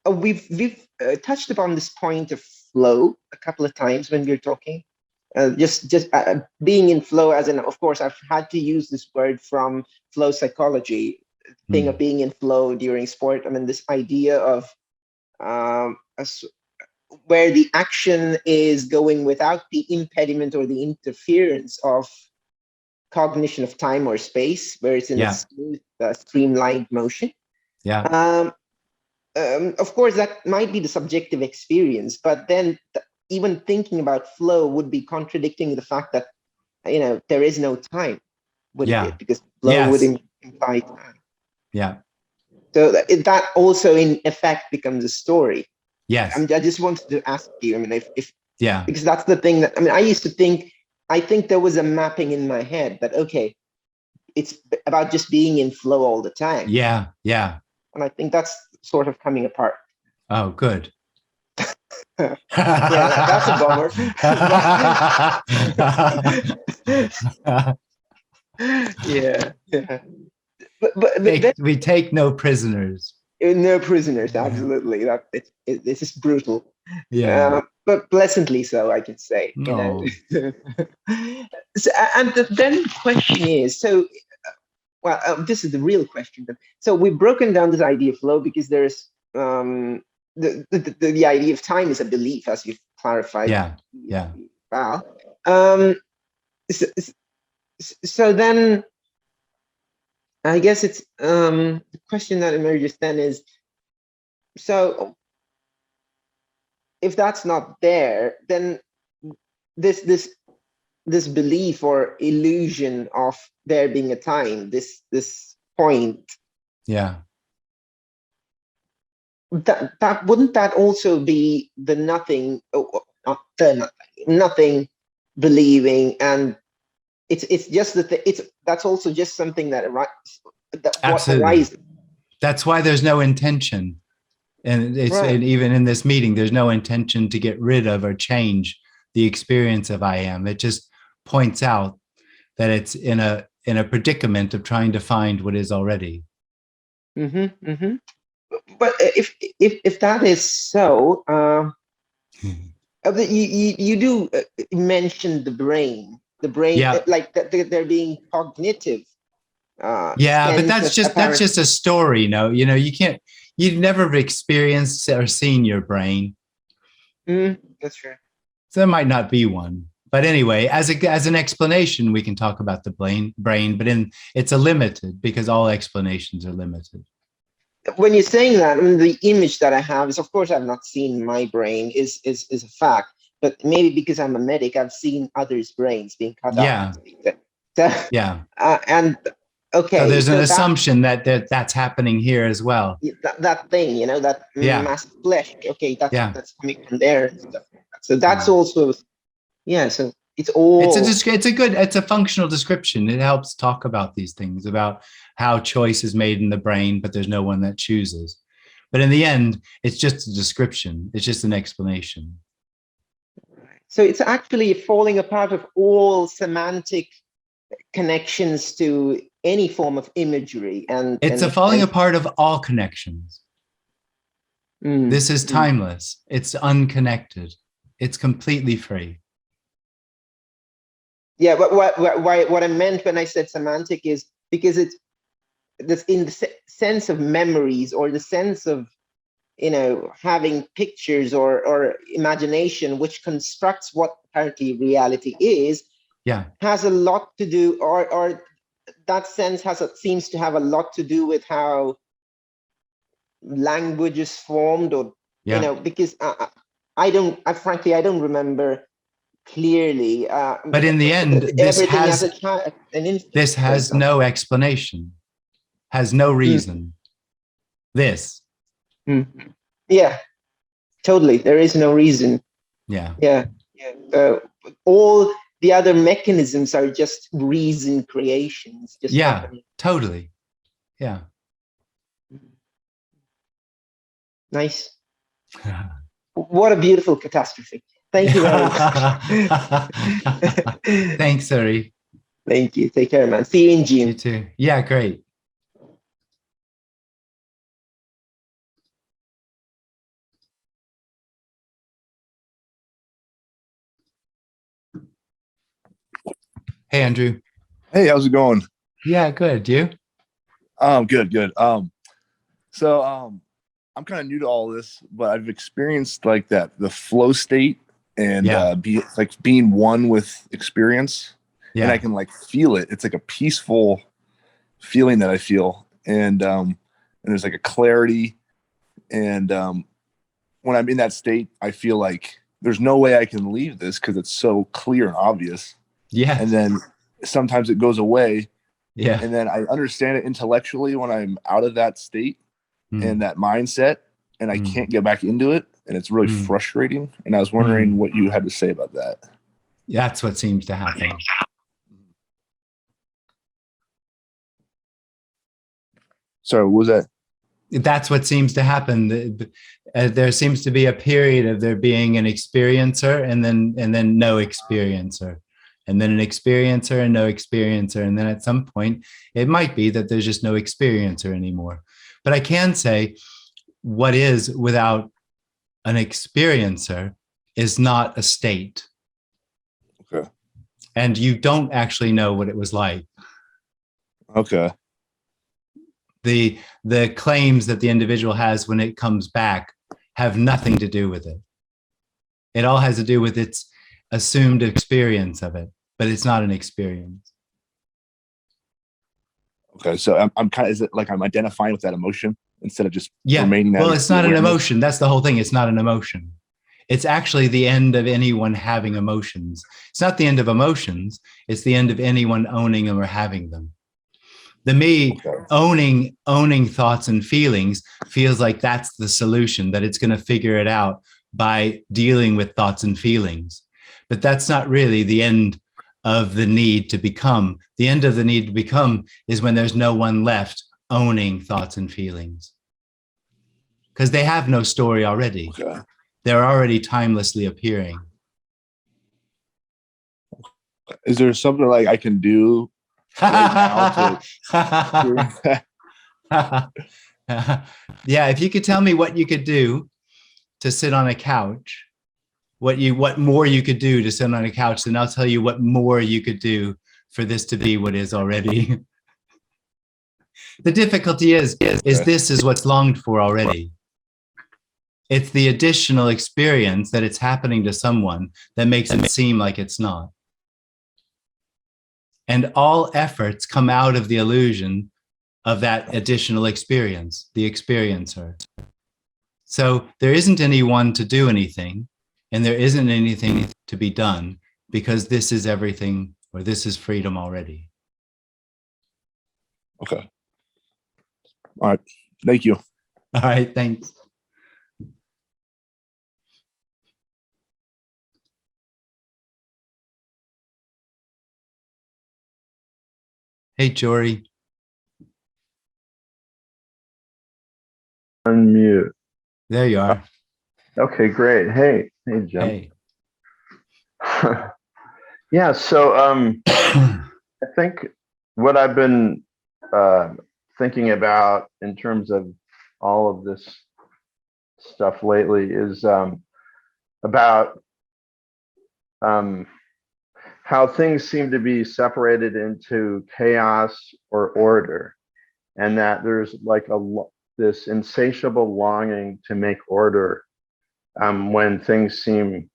we've touched upon this point of flow a couple of times when we were talking. just being in flow, as in, of course, I've had to use this word from flow psychology, thing of being in flow during sport. I mean, this idea of where the action is going without the impediment or the interference of cognition of time or space, where it's in a smooth, streamlined motion. Of course, that might be the subjective experience, but then even thinking about flow would be contradicting the fact that, there is no time, wouldn't it? Because flow would imply time. Yeah. So that also, in effect, becomes a story. Yes. I just wanted to ask you, I mean, if because that's the thing that, I mean, I used to think, I think there was a mapping in my head that, okay, it's about just being in flow all the time. Yeah. Yeah. And I think that's sort of coming apart. Oh, good. Yeah, that's a bummer. Yeah. But we take no prisoners. No prisoners, absolutely. This is brutal. Yeah. But pleasantly so, I can say. No. So, and then the question is, so, this is the real question. So we've broken down this idea of flow because there's the idea of time is a belief, as you've clarified. Yeah. Wow. So then, I guess it's the question that emerges then is, so if that's not there, then this belief or illusion of there being a time, this point, that wouldn't that also be the nothing, not the nothing believing, and it's just that that's also just something that arises. That's why there's no intention, and and even in this meeting, there's no intention to get rid of or change the experience of I am. It just points out that it's in a predicament of trying to find what is already. But if that is so, you do mention the brain, like that they're being cognitive. But that's just a story. No, you've never experienced or seen your brain. That's true. So there might not be one. But anyway, as an explanation, we can talk about the brain, but it's a limited, because all explanations are limited. When you're saying that, I mean, the image that I have is, of course, I've not seen my brain is a fact, but maybe because I'm a medic, I've seen others' brains being cut off. And okay, so there's an assumption that that's happening here as well. That thing, that mass flesh. Okay, that's coming from there. So that's also, so it's all. It's a functional description. It helps talk about these things, about how choice is made in the brain, but there's no one that chooses. But in the end, it's just a description. It's just an explanation. So it's actually falling apart of all semantic connections to any form of imagery, and it's a falling apart of all connections. This is timeless. It's unconnected. It's completely free. Yeah, but what I meant when I said semantic is because it's this in the sense of memories, or the sense of having pictures or imagination, which constructs what apparently reality is. Has a lot to do, or that sense seems to have a lot to do with how language is formed, or because frankly I don't remember clearly. But in the end, this has no explanation, has no reason. Yeah, totally. There is no reason. All the other mechanisms are just reason creations. Totally. Nice. What a beautiful catastrophe. Thank you very much. Thanks, Uri. Thank you. Take care, man. See you in June. You too. Yeah, great. Hey, Andrew. Hey, how's it going? Yeah, good. You? Good. I'm kind of new to all this, but I've experienced like the flow state and Yeah. being one with experience. Yeah. And I can like feel it. It's like a peaceful feeling that I feel. And there's like a clarity. And when I'm in that state, I feel like there's no way I can leave this because it's so clear and obvious. Yeah. And then sometimes it goes away. Yeah. And then I understand it intellectually when I'm out of that state and that mindset, and I can't get back into it. And it's really frustrating. And I was wondering what you had to say about that. That's what seems to happen. Sorry, what was that? That's what seems to happen. There seems to be a period of there being an experiencer and then no experiencer, and then an experiencer and no experiencer. And then at some point, it might be that there's just no experiencer anymore. But I can say what is without an experiencer is not a state. Okay. And you don't actually know what it was like. Okay. The claims that the individual has when it comes back have nothing to do with it. It all has to do with its assumed experience of it, but it's not an experience. Okay. So I'm kind of, is it like I'm identifying with that emotion instead of just Yeah. remaining that? Well, it's not an awareness? emotion. That's the whole thing. It's not an emotion. It's actually the end of anyone having emotions. It's not the end of emotions. It's the end of anyone owning them or having them. The me owning thoughts and feelings feels like that's the solution, that it's going to figure it out by dealing with thoughts and feelings. But that's not really the end of the need to become. The end of the need to become is when there's no one left owning thoughts and feelings. Because they have no story already. Okay. They're already timelessly appearing. Is there something like I can do right now Yeah, if you could tell me what you could do to sit on a couch, what more you could do to sit on a couch, then I'll tell you what more you could do for this to be what is already. The difficulty is this is what's longed for already. It's the additional experience that it's happening to someone that makes it seem like it's not. And all efforts come out of the illusion of that additional experience, the experiencer. So there isn't anyone to do anything, and there isn't anything to be done, because this is everything, or this is freedom already. Okay. All right. Thank you. All right, thanks. Hey, Jory. Unmute. There you are. Okay, great. Hey, Jim. Hey. Yeah, so I think what I've been thinking about in terms of all of this stuff lately is about how things seem to be separated into chaos or order, and that there's like this insatiable longing to make order when things seem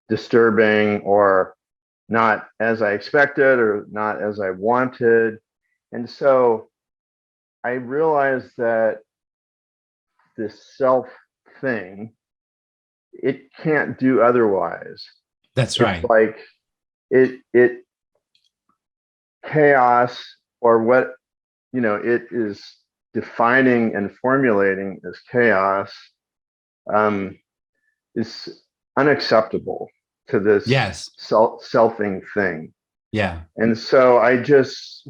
disturbing or not as I expected or not as I wanted. And so I realized that this self thing, it can't do otherwise. That's right. It's like it chaos, or what, you know, it is defining and formulating as chaos, is unacceptable to this selfing thing. Yeah. And so I just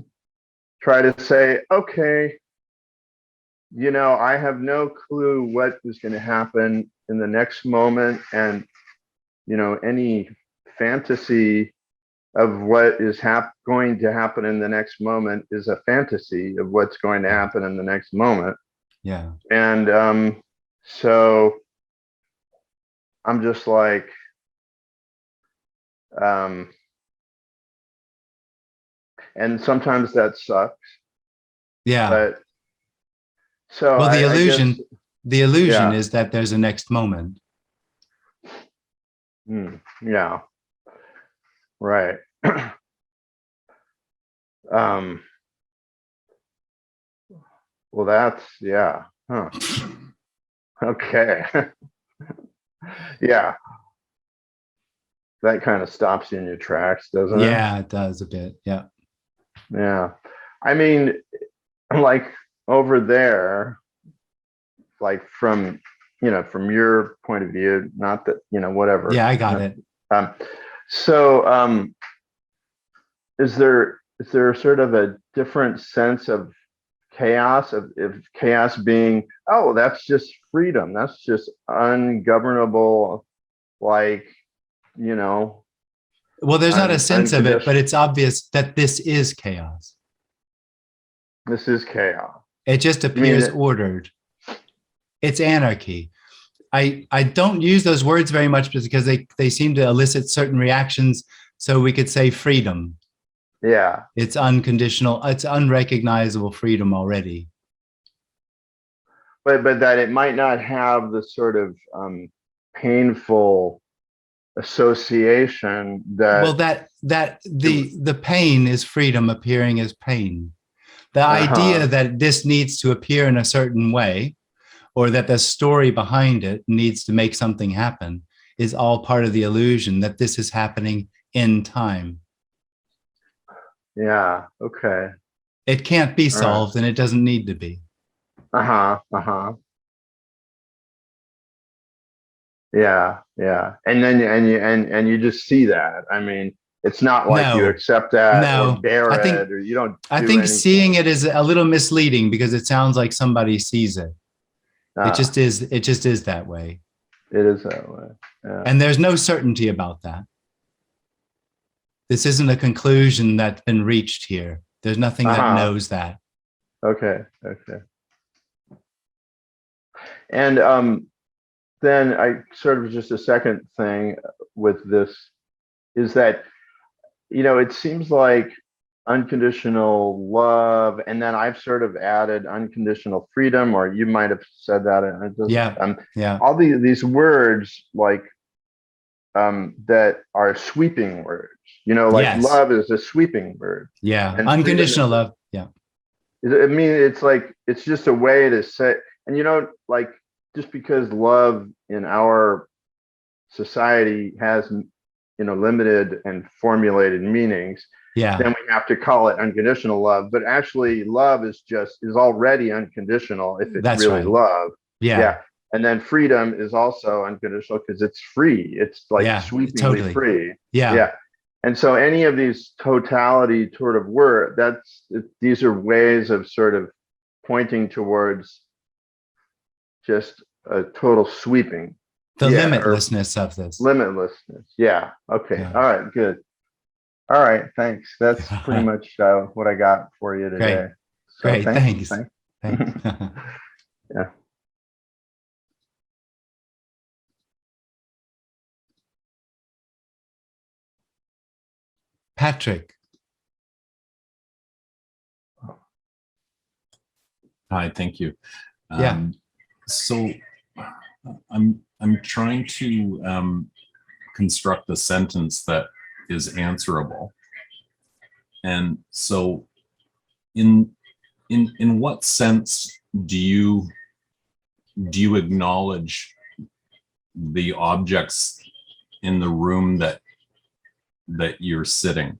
try to say, okay, you know, I have no clue what is going to happen in the next moment. And, you know, any fantasy of what is going to happen in the next moment is a fantasy of what's going to happen in the next moment. Yeah. And so I'm just like, and sometimes that sucks. Yeah. But so Well, the I illusion, guess, the illusion yeah. is that there's a next moment. Yeah. Right. Well, that's, yeah. Huh. Okay. Yeah. That kind of stops you in your tracks, doesn't it? Yeah, it does a bit. Yeah. Yeah. I mean, like over there, like from, from your point of view, not that, whatever. Yeah, I got it. So is there sort of a different sense of chaos, of chaos being, oh, that's just freedom, that's just ungovernable, like, Well, there's not a sense of it, but it's obvious that this is chaos. This is chaos. It just appears ordered. It's anarchy. I don't use those words very much because they seem to elicit certain reactions. So we could say freedom. Yeah. It's unconditional. It's unrecognizable freedom already. But that it might not have the sort of painful association that. Well, that the pain is freedom appearing as pain. The idea that this needs to appear in a certain way, or that the story behind it needs to make something happen, is all part of the illusion that this is happening in time. Yeah. Okay. It can't be solved, and it doesn't need to be. Yeah. Yeah. And then you just see that. I mean, it's not like you accept that or bear it, or you don't. I think seeing it is a little misleading because it sounds like somebody sees it. It just is. It just is that way. It is that way. Yeah. And there's no certainty about that. This isn't a conclusion that's been reached here. There's nothing that knows that. Okay. Okay. And then I sort of just a second thing with this is that, it seems like unconditional love, and then I've sort of added unconditional freedom, or you might have said that. Yeah. All these words like that are sweeping words, love is a sweeping word. Yeah. And unconditional love. Yeah. I mean, it's like, it's just a way to say, and like, just because love in our society has, limited and formulated meanings, then we have to call it unconditional love. But actually, love is already unconditional if it's really love. Yeah. And then freedom is also unconditional because it's free. It's like sweepingly free. Yeah. And so any of these totality sort of words, these are ways of sort of pointing towards just a total sweeping. The limitlessness of this. Limitlessness. Yeah. Okay. Yeah. All right. Good. All right. Thanks. That's pretty much what I got for you today. Great. Thanks. Yeah. Patrick. Hi. Thank you. Yeah. So I'm trying to construct a sentence that is answerable. And so in what sense do you acknowledge the objects in the room that you're sitting?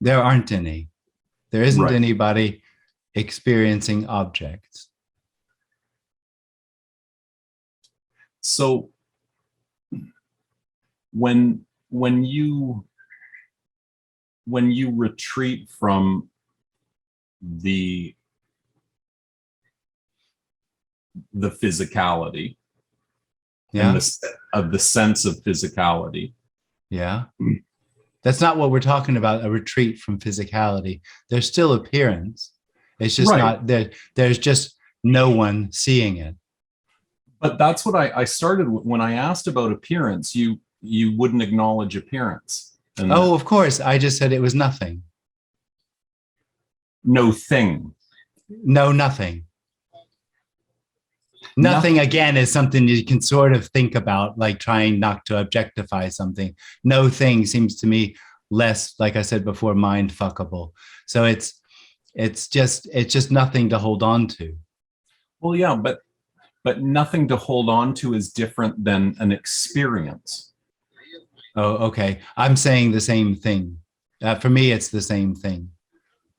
There aren't any. There isn't anybody experiencing objects. So when you retreat from the physicality and the sense of physicality. Yeah. That's not what we're talking about, a retreat from physicality. There's still appearance. It's just not there. There's just no one seeing it. But that's what I started with. When I asked about appearance, you wouldn't acknowledge appearance. And of course. I just said it was nothing. no thing. No, nothing. Nothing, again, is something you can sort of think about, like trying not to objectify something. No thing seems to me less, like I said before, mind fuckable. So it's just nothing to hold on to. Well, yeah, but nothing to hold on to is different than an experience. Oh, okay. I'm saying the same thing. For me, it's the same thing.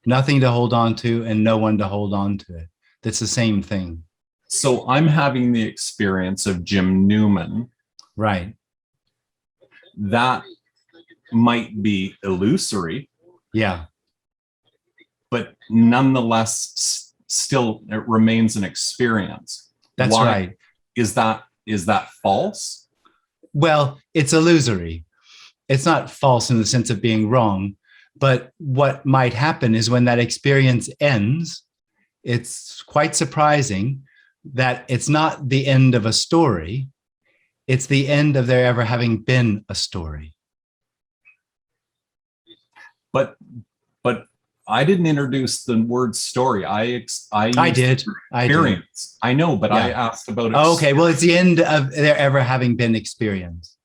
Nothing to hold on to and no one to hold on to it. That's the same thing. So I'm having the experience of Jim Newman. Right. That might be illusory. Yeah. But nonetheless, still it remains an experience. That's Why? right. Is that false? Well, it's illusory. It's not false in the sense of being wrong, but what might happen is when that experience ends, it's quite surprising that it's not the end of a story. It's the end of there ever having been a story. But I didn't introduce the word story. I did. Experience. I know, but Yeah. I asked about. Oh, okay. Well, it's the end of there ever having been experience.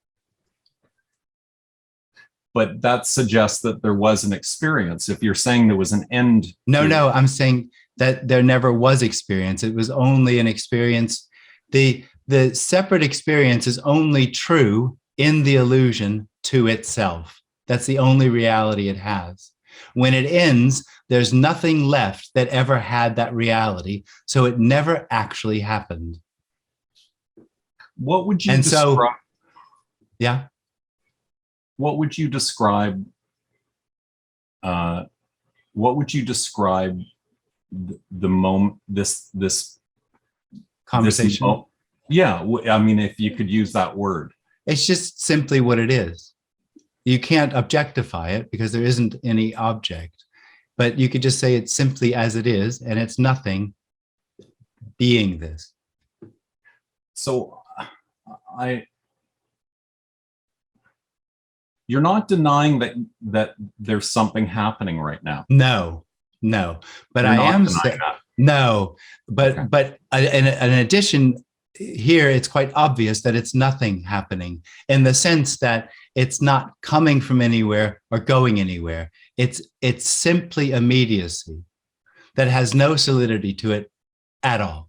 But that suggests that there was an experience. If you're saying there was an end. No, I'm saying that there never was experience. It was only an experience. The separate experience is only true in the illusion to itself. That's the only reality it has. When it ends, there's nothing left that ever had that reality. So it never actually happened. What would you And describe? so, yeah. What would you describe? What would you describe the moment? This Conversation. Yeah, I mean, if you could use that word. It's just simply what it is. You can't objectify it because there isn't any object, but you could just say it's simply as it is, and it's nothing being this. So you're not denying that there's something happening right now. No, but I am saying no, but Okay. but in addition, here it's quite obvious that it's nothing happening in the sense that it's not coming from anywhere or going anywhere. It's simply immediacy that has no solidity to it at all.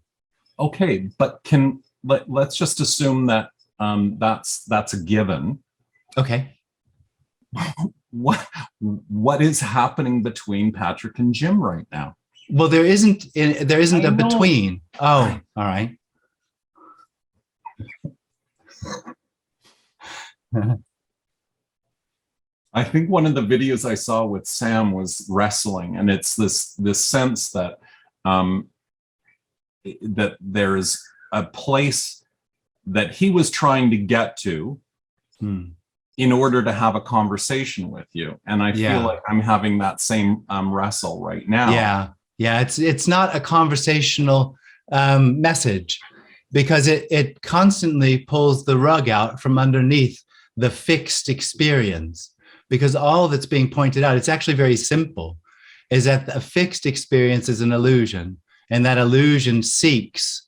Okay, but let's just assume that that's a given. Okay. What is happening between Patrick and Jim right now? Well, there isn't I a know. between. Oh, all right. I think one of the videos I saw with Sam was wrestling, and it's this sense that that there's a place that he was trying to get to in order to have a conversation with you, and I feel like I'm having that same wrestle right now. Yeah. It's not a conversational message because it constantly pulls the rug out from underneath the fixed experience. Because all that's being pointed out, it's actually very simple, is that a fixed experience is an illusion, and that illusion seeks,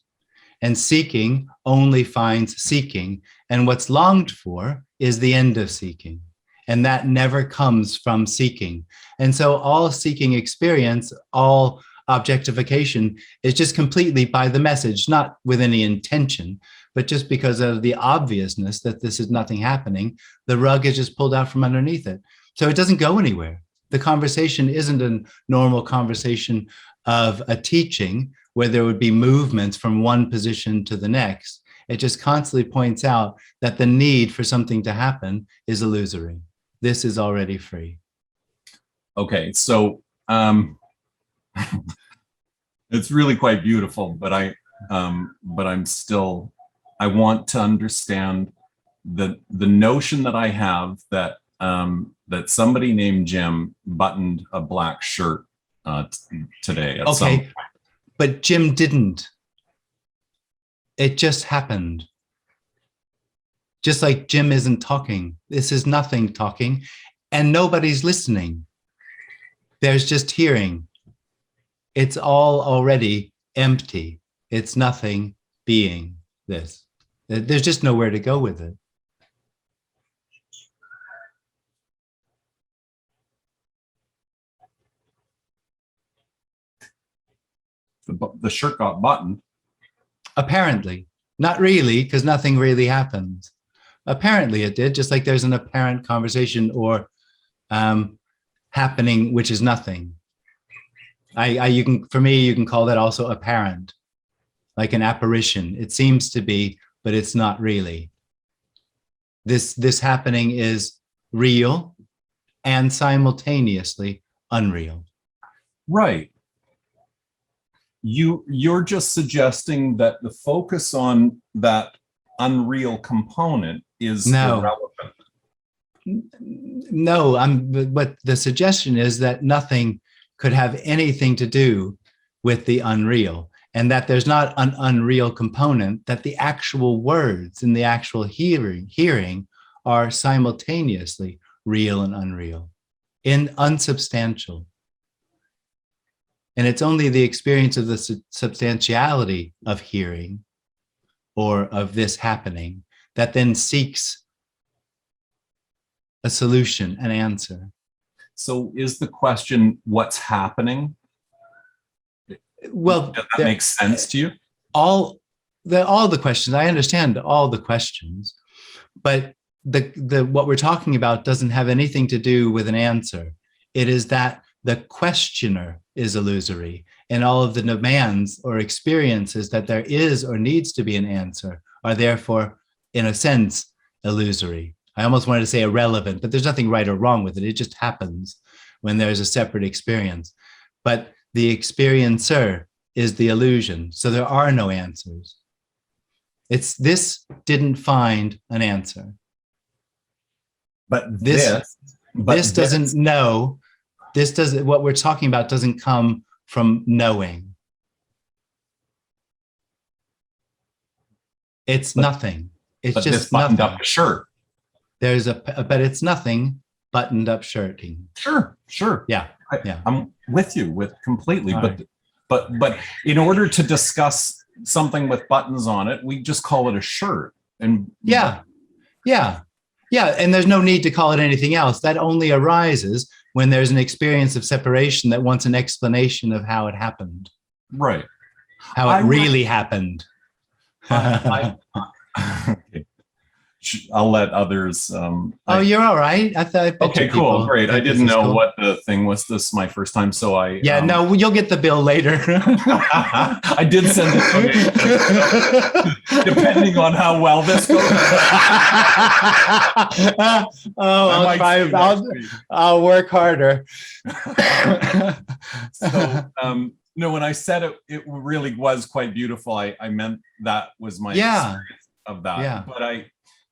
and seeking only finds seeking, and what's longed for is the end of seeking, and that never comes from seeking. And so all seeking experience, all objectification is just completely by the message, not with any intention, but just because of the obviousness that this is nothing happening, the rug is just pulled out from underneath it. So it doesn't go anywhere. The conversation isn't a normal conversation of a teaching where there would be movements from one position to the next. It just constantly points out that the need for something to happen is illusory. This is already free. Okay, so it's really quite beautiful, but I'm still, I want to understand the notion that I have that that somebody named Jim buttoned a black shirt today. Okay, but Jim didn't. It just happened. Just like Jim isn't talking. This is nothing talking, and nobody's listening. There's just hearing. It's all already empty. It's nothing being this. There's just nowhere to go with it. The shirt got buttoned. Apparently, not really, because nothing really happens. Apparently it did, just like there's an apparent conversation or happening, which is nothing. You can, for me, you can call that also apparent, like an apparition. It seems to be, but it's not really. This happening is real and simultaneously unreal. Right. You're just suggesting that the focus on that unreal component is irrelevant. No, but the suggestion is that nothing could have anything to do with the unreal, and that there's not an unreal component, that the actual words in the actual hearing are simultaneously real and unreal, unsubstantial. And it's only the experience of the substantiality of hearing or of this happening that then seeks a solution, an answer. So is the question, what's happening? Well, does that make sense to you? All the questions, I understand all the questions, but what we're talking about doesn't have anything to do with an answer. It is that the questioner is illusory, and all of the demands or experiences that there is or needs to be an answer are therefore, in a sense, illusory. I almost wanted to say irrelevant, but there's nothing right or wrong with it. It just happens when there's a separate experience. But the experiencer is the illusion, so there are no answers. This didn't find an answer. But this doesn't know. This doesn't, what we're talking about doesn't come from knowing. It's nothing. It's just buttoned nothing. up shirt. But it's nothing buttoned up shirting. Sure. Yeah. I'm with you completely. All but in order to discuss something with buttons on it, we just call it a shirt. And yeah. And there's no need to call it anything else. That only arises when there's an experience of separation that wants an explanation of how it happened. Right. How it really happened. Okay. I'll let others. You're all right. I thought. Okay, cool, great. I didn't know what the thing was. This is my first time, so I. Yeah, no, you'll get the bill later. I did send it, depending on how well this goes. I'll work harder. So, no, when I said it really was quite beautiful. I meant that was my experience of that. Yeah.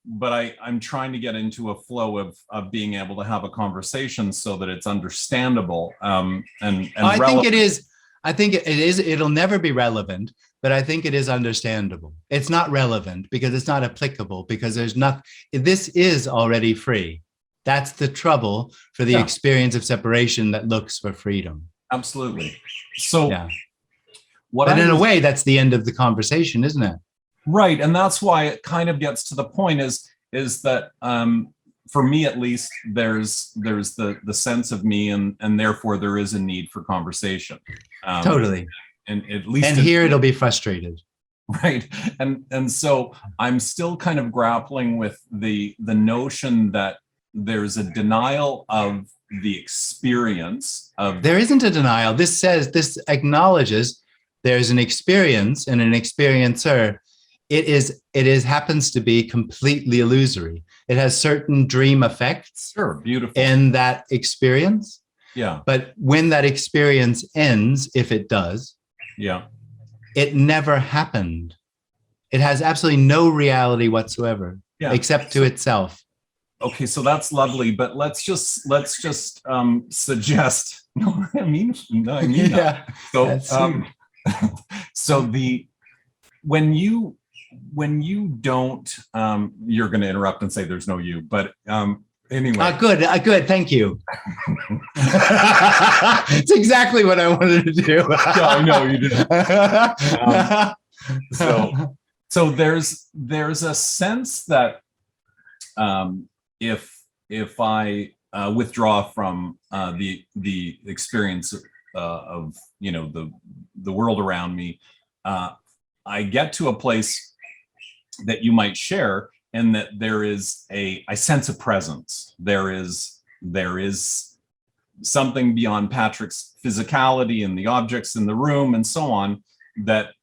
But I'm trying to get into a flow of being able to have a conversation so that it's understandable and I relevant. think it is. I think it is. It'll never be relevant, but I think it is understandable. It's not relevant because it's not applicable, because there's not. This is already free. That's the trouble for the experience of separation that looks for freedom. Absolutely. So, but in a way, that's the end of the conversation, isn't it? Right, and that's why it kind of gets to the point is that for me at least, there's the sense of me, and therefore there is a need for conversation. Totally. And at least, and here it'll be frustrated. Right, and so I'm still kind of grappling with the notion that there's a denial of the experience of. There isn't a denial. This acknowledges there's an experience and an experiencer. It happens to be completely illusory. It has certain dream effects. Sure, beautiful. In that experience. Yeah. But when that experience ends, if it does, it never happened. It has absolutely no reality whatsoever, except to itself. Okay, so that's lovely, but let's just suggest. No, I mean that. So so when you don't, you're going to interrupt and say there's no you, but Anyway. Good. Thank you. It's exactly what I wanted to do. Yeah, I know you did. So there's a sense that if I withdraw from the experience of the world around me, I get to a place that you might share, and that there is I sense a presence. There is something beyond Patrick's physicality and the objects in the room and so on, that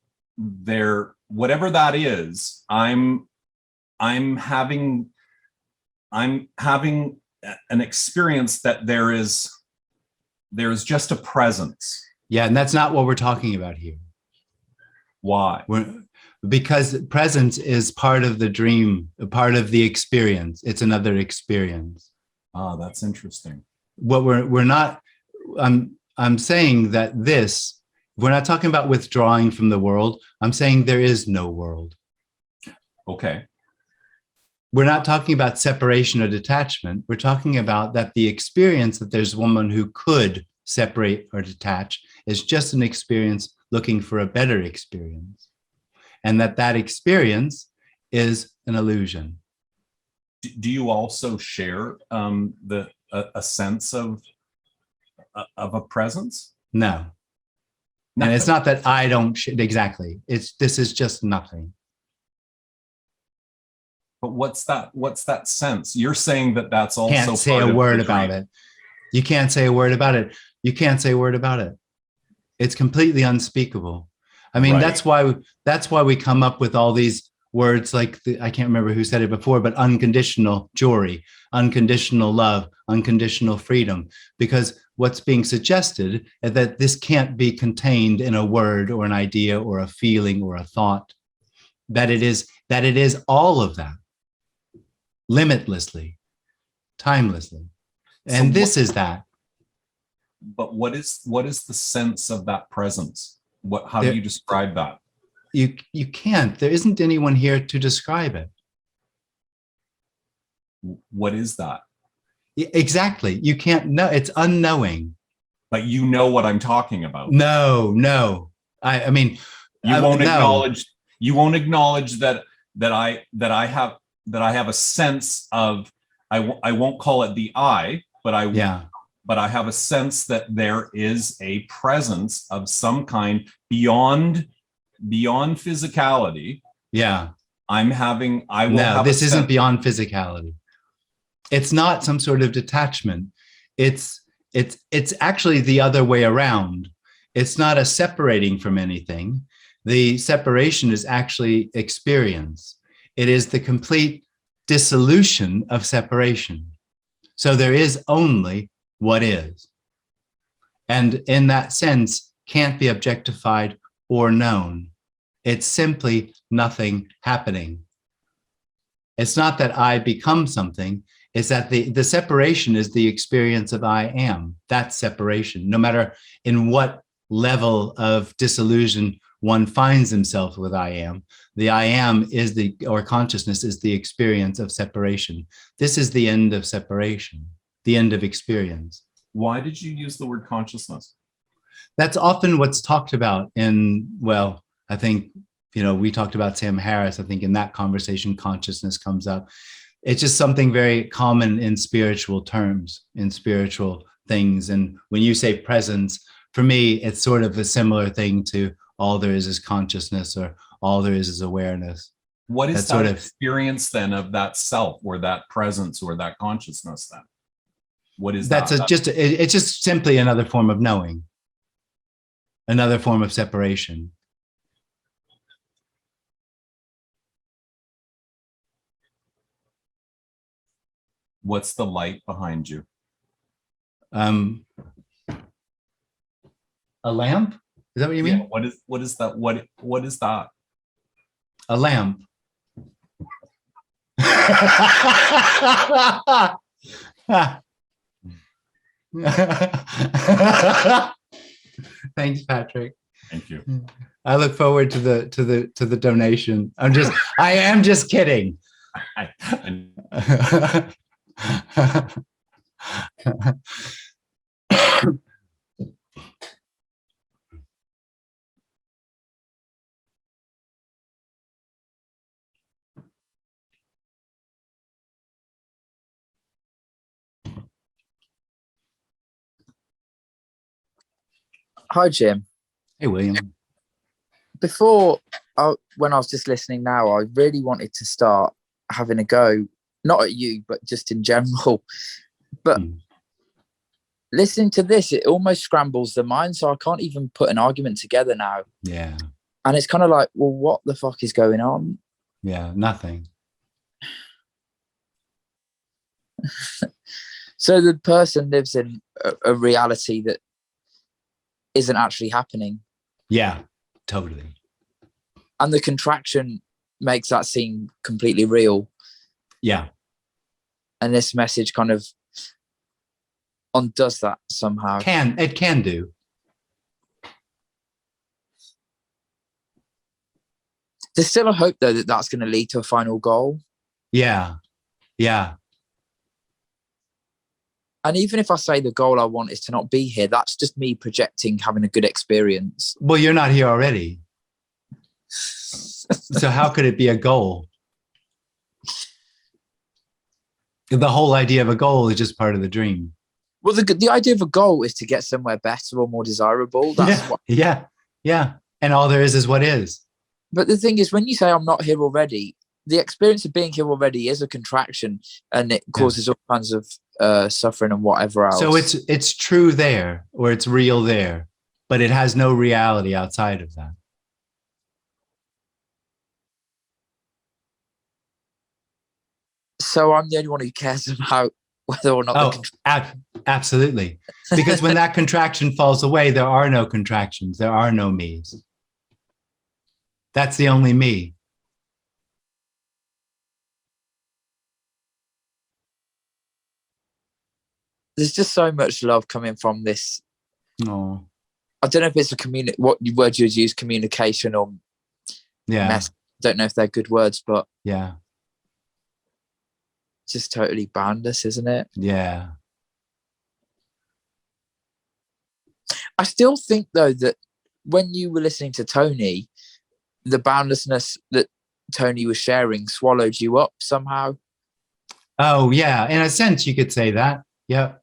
whatever that is, I'm having an experience that there is just a presence. Yeah, and that's not what we're talking about here. Why? Because presence is part of the dream, part of the experience. It's another experience. Ah, that's interesting. What we're not, I'm saying that we're not talking about withdrawing from the world. I'm saying there is no world. Okay. We're not talking about separation or detachment. We're talking about that the experience that there's one who could separate or detach is just an experience looking for a better experience. And that experience is an illusion. Do you also share a sense of a presence? No. Nothing. And it's not that I don't exactly. This is just nothing. But what's that sense? You're saying that's also can't say a word about it. You can't say a word about it. You can't say a word about it. It's completely unspeakable. I mean, right. That's why we come up with all these words like I can't remember who said it before, but unconditional joy, unconditional love, unconditional freedom, because what's being suggested is that this can't be contained in a word or an idea or a feeling or a thought, that it is all of that, limitlessly, timelessly. And so this is that. But what is the sense of that presence? How do you describe that? You can't. There isn't anyone here to describe it. What is that? Exactly. You can't know. It's unknowing. But you know what I'm talking about. No. I mean, you won't acknowledge. You won't acknowledge that I have a sense of. I won't call it the I, but I. Yeah. But I have a sense that there is a presence of some kind beyond physicality. Yeah. This isn't beyond physicality. It's not some sort of detachment. It's actually the other way around. It's not a separating from anything. The separation is actually experience. It is the complete dissolution of separation. So there is only what is. And in that sense, can't be objectified or known. It's simply nothing happening. It's not that I become something, it's that the separation is the experience of I am. That's separation. No matter in what level of disillusion one finds himself with I am, the I am or consciousness is the experience of separation. This is the end of separation, the end of experience. Why did you use the word consciousness? That's often what's talked about I think, we talked about Sam Harris. I think in that conversation, consciousness comes up. It's just something very common in spiritual terms, in spiritual things. And when you say presence, for me, it's sort of a similar thing to all there is consciousness, or all there is awareness. What is that experience then of that self, or that presence, or that consciousness then? What is that? It's just simply another form of knowing, another form of separation. What's the light behind you? A lamp? Is that what you mean? Yeah, what is that? What is that? A lamp. Thanks, Patrick. Thank you. I look forward to the donation. I am just kidding. Hi, Jim. Hey, William. Before, when I was just listening now, I really wanted to start having a go, not at you, but just in general. But listening to this, it almost scrambles the mind, so I can't even put an argument together now. Yeah. And it's kind of like, well, what the fuck is going on? Yeah, nothing. So the person lives in a reality that isn't actually happening. Yeah, totally. And the contraction makes that seem completely real. Yeah. And this message kind of undoes that somehow. It can do. There's still a hope, though, that that's going to lead to a final goal. Yeah. Yeah. And even if I say the goal I want is to not be here, that's just me projecting having a good experience. Well, you're not here already. So how could it be a goal? The whole idea of a goal is just part of the dream. Well, the idea of a goal is to get somewhere better or more desirable. That's yeah. And all there is what is. But the thing is, when you say I'm not here already, the experience of being here already is a contraction, and it causes all kinds of suffering and whatever else. So it's true there, or it's real there, but it has no reality outside of that. So I'm the only one who cares about whether or not. Absolutely. Because when that contraction falls away, there are no contractions. There are no me's. That's the only me. There's just so much love coming from this. Oh. I don't know if it's what word you would use, communication or mess. Don't know if they're good words, but yeah. Just totally boundless, isn't it? Yeah. I still think, though, that when you were listening to Tony, the boundlessness that Tony was sharing swallowed you up somehow. Oh, yeah. In a sense, you could say that. Yeah.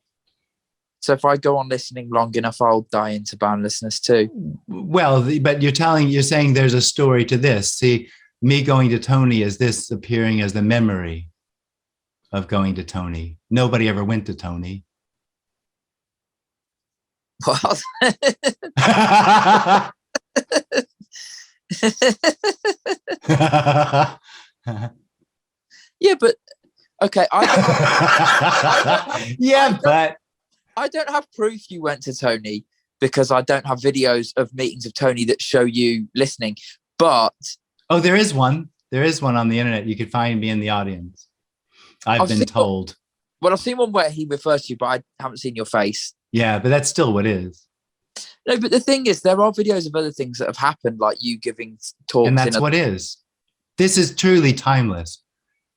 So if I go on listening long enough, I'll die into boundlessness too. Well, but you're saying there's a story to this. See, me going to Tony is this appearing as the memory of going to Tony. Nobody ever went to Tony. Well, yeah, but okay. I don't have proof you went to Tony because I don't have videos of meetings of Tony that show you listening. But there is one. There is one on the internet. You could find me in the audience. I've been told. Well, I've seen one where he refers to you, but I haven't seen your face. Yeah, but that's still what is. No, but the thing is, there are videos of other things that have happened, like you giving talks. And that's what is. This is truly timeless.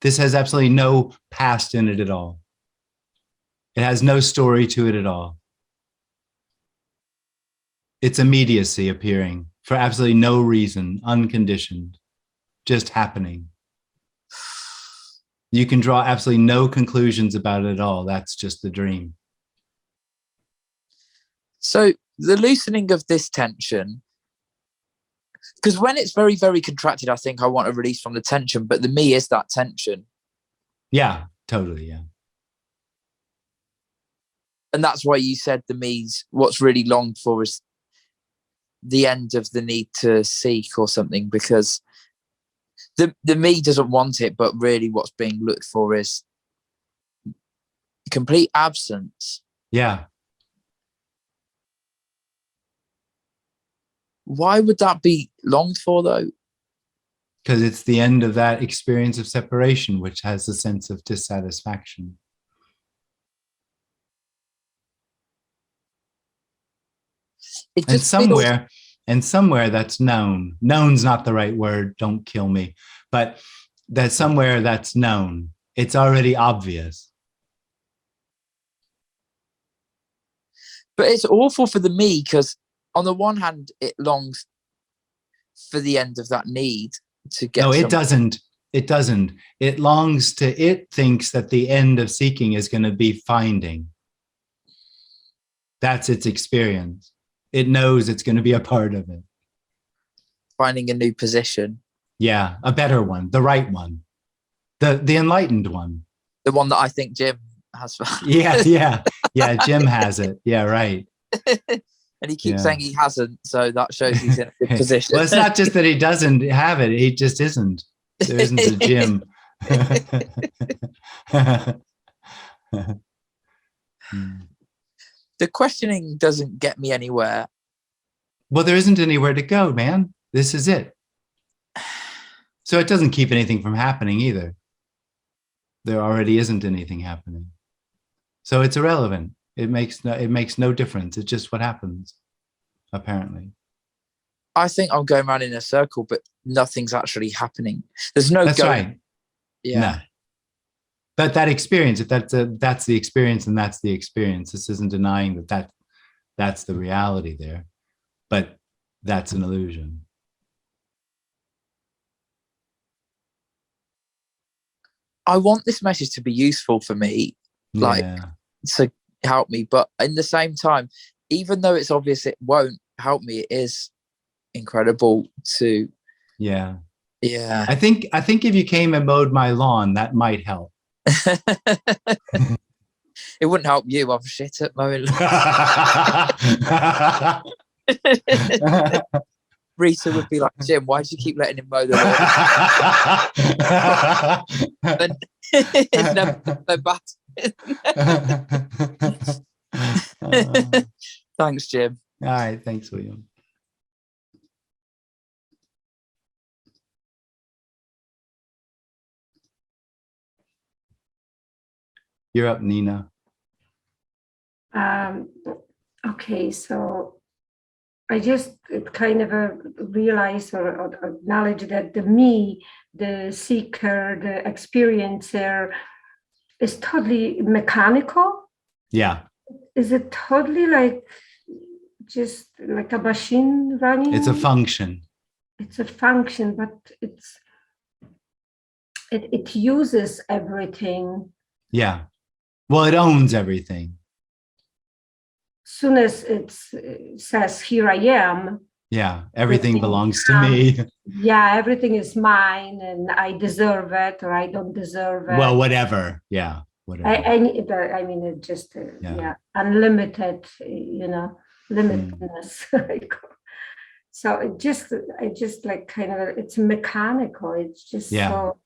This has absolutely no past in it at all. It has no story to it at all. It's immediacy appearing for absolutely no reason, unconditioned, just happening. You can draw absolutely no conclusions about it at all. That's just the dream. So the loosening of this tension, because when it's very, very contracted, I think I want to release from the tension, but the me is that tension. Yeah, totally, yeah. And that's why you said the me's what's really longed for is the end of the need to seek or something, because the me doesn't want it, but really what's being looked for is complete absence. Yeah. Why would that be longed for, though? Because it's the end of that experience of separation, which has a sense of dissatisfaction. And somewhere that's known. Known's not the right word. Don't kill me. But that somewhere that's known. It's already obvious. But it's awful for the me, because on the one hand, it longs for the end of that need to get. No, it doesn't. It doesn't. It longs to, it thinks that the end of seeking is going to be finding. That's its experience. It knows it's going to be a part of it. Finding a new position. Yeah, a better one, the right one, the enlightened one. The one that I think Jim has found. Yeah. Jim has it. Yeah, right. And he keeps saying he hasn't, so that shows he's in a good position. Well, it's not just that he doesn't have it; he just isn't. There isn't a Jim. The questioning doesn't get me anywhere. Well, there isn't anywhere to go, man. This is it. So it doesn't keep anything from happening either. There already isn't anything happening. So it's irrelevant. It makes no difference. It's just what happens, apparently. I think I'm going around in a circle, but nothing's actually happening. There's no That's right. Yeah. No. But that experience, if that's the experience, and that's the experience. This isn't denying that's the reality there, but that's an illusion. I want this message to be useful for me, like to help me, but in the same time, even though it's obvious it won't help me, it is incredible to. Yeah. I think if you came and mowed my lawn, that might help. It wouldn't help you. I'm shit at mowing. Rita would be like, Jim, why do you keep letting him mow the lawn? Then it's never so bad. Thanks, Jim. All right, thanks, William. You're up, Nina. Okay, so I just kind of realize or acknowledge that the me, the seeker, the experiencer is totally mechanical. Yeah. Is it totally like just like a machine running? It's a function. It's a function, but it uses everything. Yeah. Well, it owns everything. Soon as it says, here I am. Yeah, everything belongs to me. Yeah, everything is mine and I deserve it or I don't deserve it. Well, whatever. Yeah, whatever. I mean, it just, unlimited, limitedness. So I just like kind of, it's mechanical. It's just so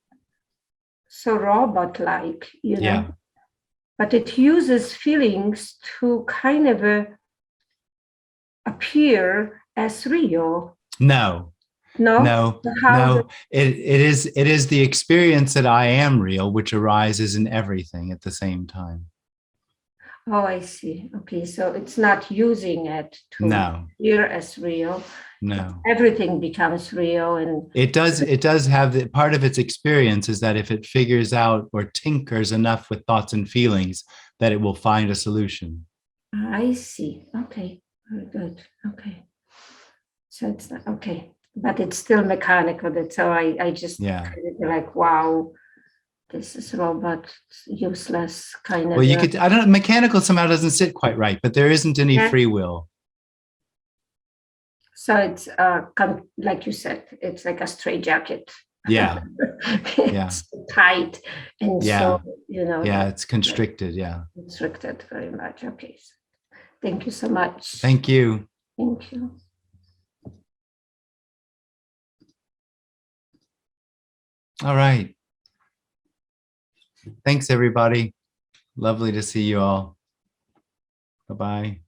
robot-like, Yeah. But it uses feelings to kind of appear as real. No. It is the experience that I am real, which arises in everything at the same time. Oh, I see. Okay, so it's not using it to appear as real. No. Everything becomes real, and it does have the part of its experience is that if it figures out or tinkers enough with thoughts and feelings, that it will find a solution. I see. Okay, very good. Okay, so it's not okay, but it's still mechanical. That's how I just kind of like, wow, this is robot, useless kind of. Well, you could, I don't know, mechanical somehow doesn't sit quite right, but there isn't any free will. So it's like you said, it's like a straitjacket. Yeah. It's tight and so Yeah, it's constricted. Yeah. Constricted very much. Okay. Thank you so much. Thank you. Thank you. All right. Thanks, everybody. Lovely to see you all. Bye-bye.